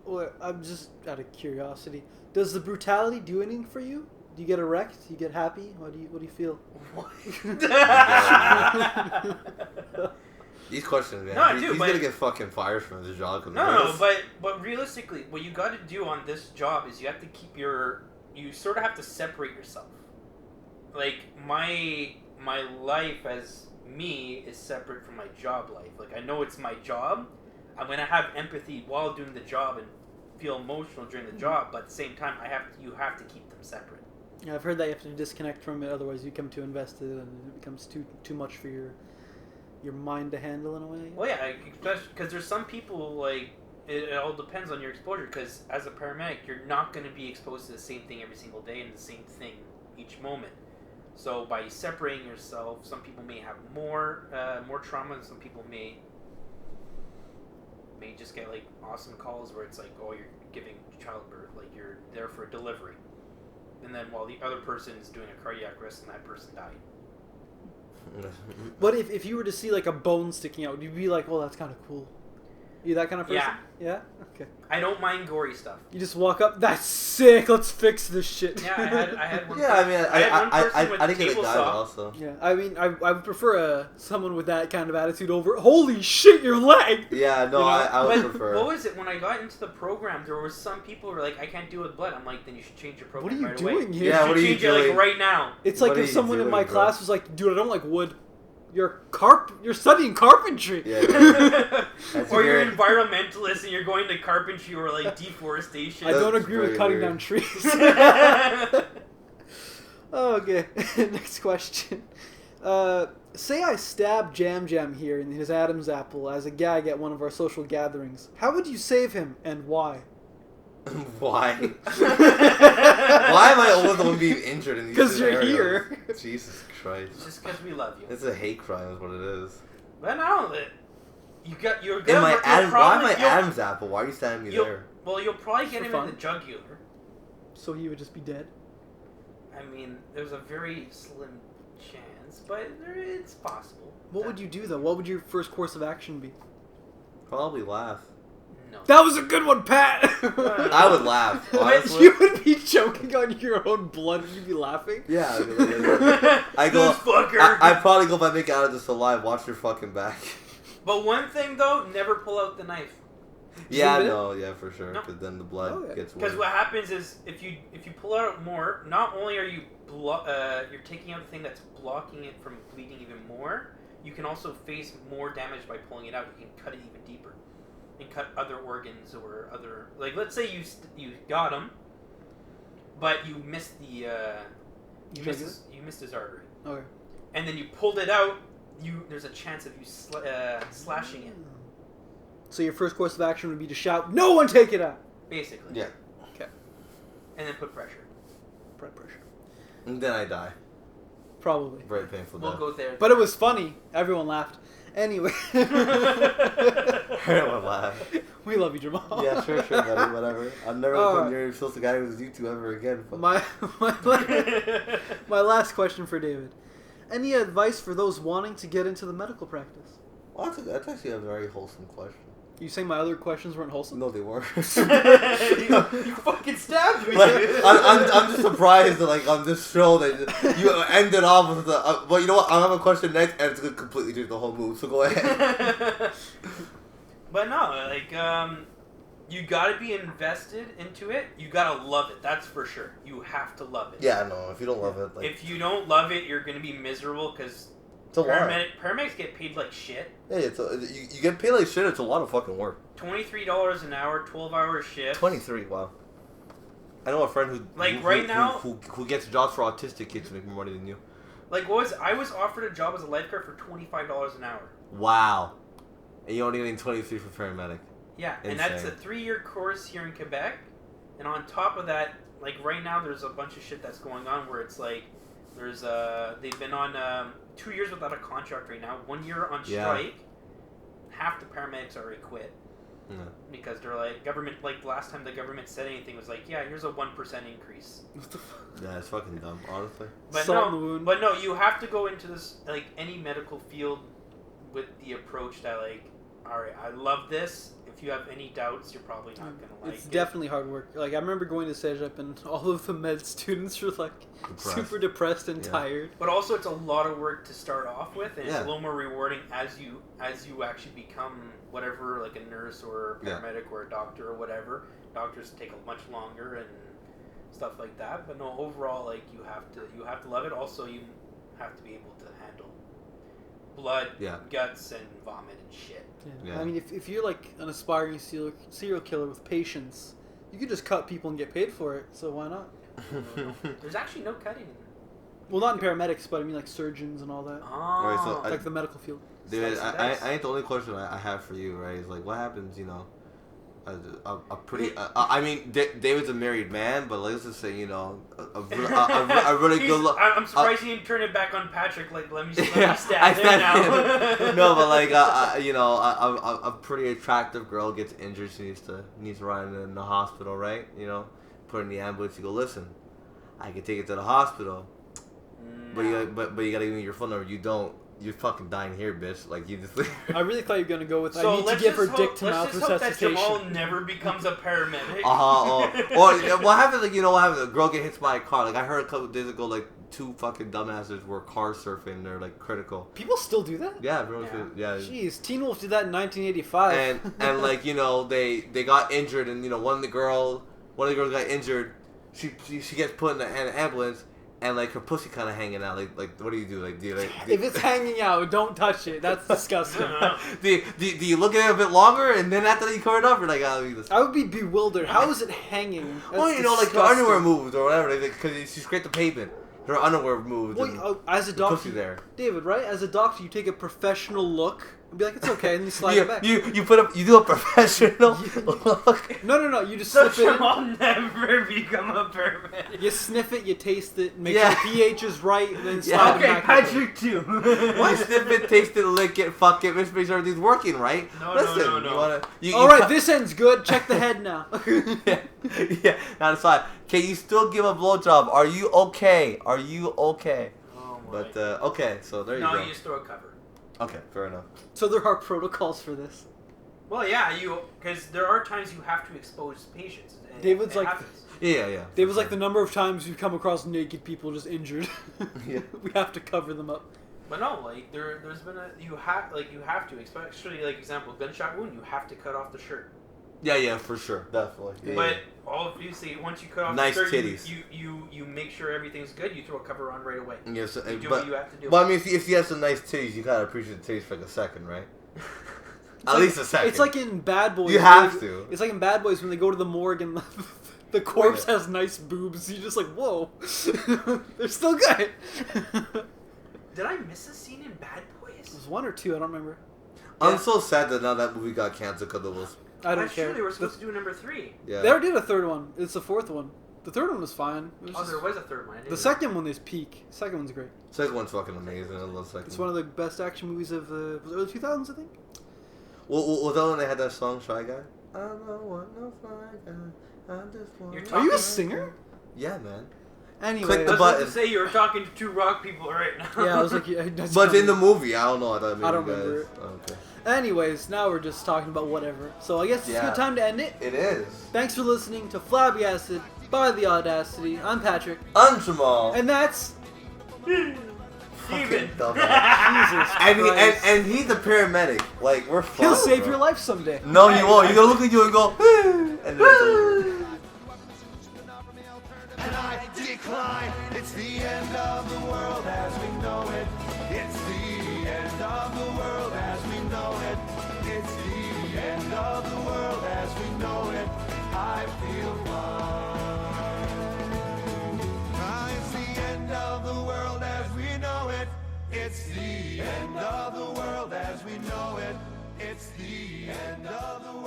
Well, I'm just out of curiosity. Does the brutality do anything for you? Do you get erect? Do you get happy? What do you feel? These questions, man. No, he's dude, gonna but- get fucking fired from his job. No, but realistically, what you got to do on this job is you have to keep you sort of have to separate yourself. Like my life as me is separate from my job life. Like, I know it's my job. I'm gonna have empathy while doing the job and feel emotional during the job, but at the same time, you have to keep them separate. Yeah, I've heard that you have to disconnect from it, otherwise you become too invested and it becomes too much for your mind to handle in a way. Well, yeah, because there's some people, like, it all depends on your exposure, because as a paramedic, you're not going to be exposed to the same thing every single day and the same thing each moment. So by separating yourself, some people may have more trauma, and some people may just get, like, awesome calls where it's like, oh, you're giving childbirth, like, you're there for a delivery. And then while the other person is doing a cardiac arrest and that person died. But if you were to see, like, a bone sticking out, you'd be like, oh, that's kind of cool. You that kind of person? Yeah. Yeah? Okay. I don't mind gory stuff. You just walk up, that's sick, let's fix this shit. Yeah, I had one. Yeah, I mean, I didn't get table it done saw. also. Yeah, I mean, I would prefer someone with that kind of attitude over, holy shit, your leg! Yeah, no, You know? I would But prefer. what was it, when I got into the program, there were some people who were like, I can't deal with blood. I'm like, then you should change your What program are you right doing away. here? Yeah, You what should are you change it, like, doing? right now. It's What like are if you someone in doing, my bro? class was like, dude, I don't like wood. You're studying carpentry. Yeah, yeah. That's Or you're weird. an environmentalist and you're going to carpentry or, like, deforestation. I don't That's agree with very cutting weird. down trees. Okay, next question. Say I stab Jam Jam here in his Adam's apple as a gag at one of our social gatherings. How would you save him and why? Why? Why am I always the one being injured in these Because you're scenarios? here. Jesus Christ. Just because we love you. It's a hate crime is what it is. But no, you're In my Adam, why am I you'll- Adam's apple? Why are you standing me you'll- there? Well, you'll probably get For him fun. in the jugular. So he would just be dead. I mean, there's a very slim chance, but it's possible. What would you do though? What would your first course of action be? Probably laugh. No. That was a good one, Pat! I would laugh, But honestly. you would be choking on your own blood and you'd be laughing? Yeah. I go. This fucker. I probably go if I make it out of this alive. Watch your fucking back. But one thing though, never pull out the knife. Yeah, Leave it? no, yeah, for sure. No. Because then the blood Okay. gets Because worse. what happens is if you pull out more, not only are you you're taking out the thing that's blocking it from bleeding even more, you can also face more damage by pulling it out. You can cut it even deeper and cut other organs or other, like, let's say you got him, but you missed the you missed his artery, Okay. and then you pulled it out. There's a chance of you slashing it, So your first course of action would be to shout, "No one take it out!" basically. Yeah. Okay. And then put pressure. Blood pressure. And then I die. Probably. Very painful We'll death. go there. But it was funny. Everyone laughed. Anyway. Everyone laugh. We love you, Jamal. Yeah, sure, buddy, whatever. I'm never All gonna right. put near close to guy who's you two ever again. Fuck. My last question for David. Any advice for those wanting to get into the medical practice? Well, that's actually a very wholesome question. You saying my other questions weren't wholesome? No, they weren't. you fucking stabbed me. Like, I'm just surprised that, like, on this show that you ended off with the. Well, you know what? I'll have a question next, and it's gonna completely change the whole mood. So go ahead. But no, like, you gotta be invested into it. You gotta love it. That's for sure. You have to love it. Yeah, no. If you don't love it, like, If you don't love it, you're gonna be miserable because it's a lot. paramedics get paid like shit. Yeah, you get paid like shit. It's a lot of fucking work. $23 an hour, 12-hour shift. 23. Wow. I know a friend who Like, who, right who, now- who gets jobs for autistic kids to make more money than you. Like, I was offered a job as a lifeguard for $25 an hour. Wow. And you're only getting 23 for paramedic. Yeah, and that's a Insane. 3-year course here in Quebec. And on top of that, like, right now there's a bunch of shit that's going on where it's like, they've been on 2 years without a contract right now, 1 year on Yeah. strike. Half the paramedics already quit Yeah. because they're like, government, like, the last time the government said anything was like, yeah, here's a 1% increase. What the fuck? Yeah, it's fucking dumb, honestly. But Salt in the no, wound. but no, you have to go into this, like, any medical field with the approach that, like, alright, I love this. If you have any doubts, you're probably not gonna like It's it. definitely hard work. Like, I remember going to Cégep and all of the med students were, like, Depressed. super depressed and Yeah. tired. But also, it's a lot of work to start off with, and it's Yeah. a little more rewarding as you actually become whatever, like a nurse or a Yeah. paramedic or a doctor or whatever. Doctors take much longer and stuff like that. But no, overall, like you have to love it. Also, you have to be able to handle blood, Yeah. guts, and vomit and shit. Yeah. Yeah. I mean, if you're like an aspiring serial killer with patience, you could just cut people and get paid for it. So why not? There's actually no cutting in there. Well, not in paramedics, but I mean like surgeons and all that. Oh. Alright, so Like the medical field. Dude, Slice and I dice. think the only question I have for you, right, is like, what happens, you know, a pretty, I mean, David's a married man, but let's just say, you know, a really good look. I'm surprised he didn't turn it back on Patrick. Like, let me Yeah, stab I him stabbed now. him. No, but like, you know, a pretty attractive girl gets injured. She needs to run in the hospital, right? You know, put her in the ambulance. You go, listen, I can take it to the hospital, but you gotta give me your phone number. You don't. You're fucking dying here, bitch. Like you just. I really thought you were gonna go with. So I need to let's give her just dick hope, to let's mouth just hope that resuscitation. Jamal never becomes a paramedic. Or what happens? Like, you know what happens? A girl gets hit by a car. Like I heard a couple days ago, like 2 fucking dumbasses were car surfing. They're like critical. People still do that? Yeah, bro. Yeah. Jeez, Teen Wolf did that in 1985. And like, you know, they got injured, and you know, one of the girls got injured. She gets put in an ambulance, and like her pussy kind of hanging out. Like what do you do? Like do you if it's hanging out, don't touch it. That's disgusting. do you look at it a bit longer, and then after you cover it up, you're like, oh, this. I would be bewildered. How is it hanging? That's Well, you know, like her disgusting. underwear moved or whatever, because she scraped the pavement. Her underwear moved. and Well, as a the doctor, pussy there. David, right? As a doctor, you take a professional look and be like, "It's okay," and you slide it back. You do a professional look. No. You just So slip it. Jamal never become a paramedic. You sniff it, you taste it, make Yeah. sure the pH is right, and then Yeah. slide it Okay, back. Patrick too. Why sniff it, taste it, lick it, fuck it, make sure everything's working, right? No, Listen, no. you wanna. All right, this end's good. Check the head now. yeah, now decide. Can you still give a blowjob? Are you okay? Are you okay? Oh my. But okay, so there you No, go. you just throw a cover. Okay, fair enough. So there are protocols for this. Well, yeah, because there are times you have to expose patients. And David's it like- happens. Yeah. David's like the number of times we've come across naked people just injured. Yeah. We have to cover them up. But no, like there's been you have to, especially like example gunshot wound, you have to cut off the shirt. Yeah, for sure, definitely. Yeah, But obviously, once you cut off Nice the shirt, titties. you make sure everything's good. You throw a cover on right away. yeah, so, You do but what you have to do. I mean, if you have some nice titties, you gotta appreciate the titties for like a second, right? At like- least a second. It's like in Bad Boys. You have to. It's like in Bad Boys when they go to the morgue and the corpse has nice boobs. You're just like, whoa, they're still good. Did I miss a scene in Bad Boys? It was 1 or 2, I don't remember. I'm so sad that now that movie got canceled because of those. I don't I'm sure care. they were supposed to do number 3. Yeah. They already did a 3rd one. It's the 4th one. The 3rd one was fine. It was Oh, just- there was a 3rd one. I didn't the know. 2nd one is peak. The 2nd one's great. Second one's fucking amazing. I love second. It's one of the best action movies of the early 2000s, I think. Well, was that when they had that song Shy Guy? I don't want no Shy Guy. I just want. You're Are you talking- a singer? Yeah, man. Anyway, Click I the was about button. to say you were talking to 2 rock people right now. yeah, I was like, yeah, that's But funny. in the movie, I don't know. I thought maybe I don't you guys. remember it. Oh, okay. Anyways, now we're just talking about whatever. So I guess it's a Yeah. good time to end it. It is. Thanks for listening to Flabbergasted by the Audacity. I'm Patrick, I'm Jamal. and that's Steven. dumbass. Jesus And, Christ. and he's a paramedic. Like, we're fine. He'll save bro. your life someday. No, he won't. He's gonna look at you and go, and then it's over. And I decline. It's the end of the world as we know it. It's the end of the world as we know it. It's the end of the world as we know it. I feel fine. It's the end of the world as we know it. It's the end of the world as we know it. It's the end of the world.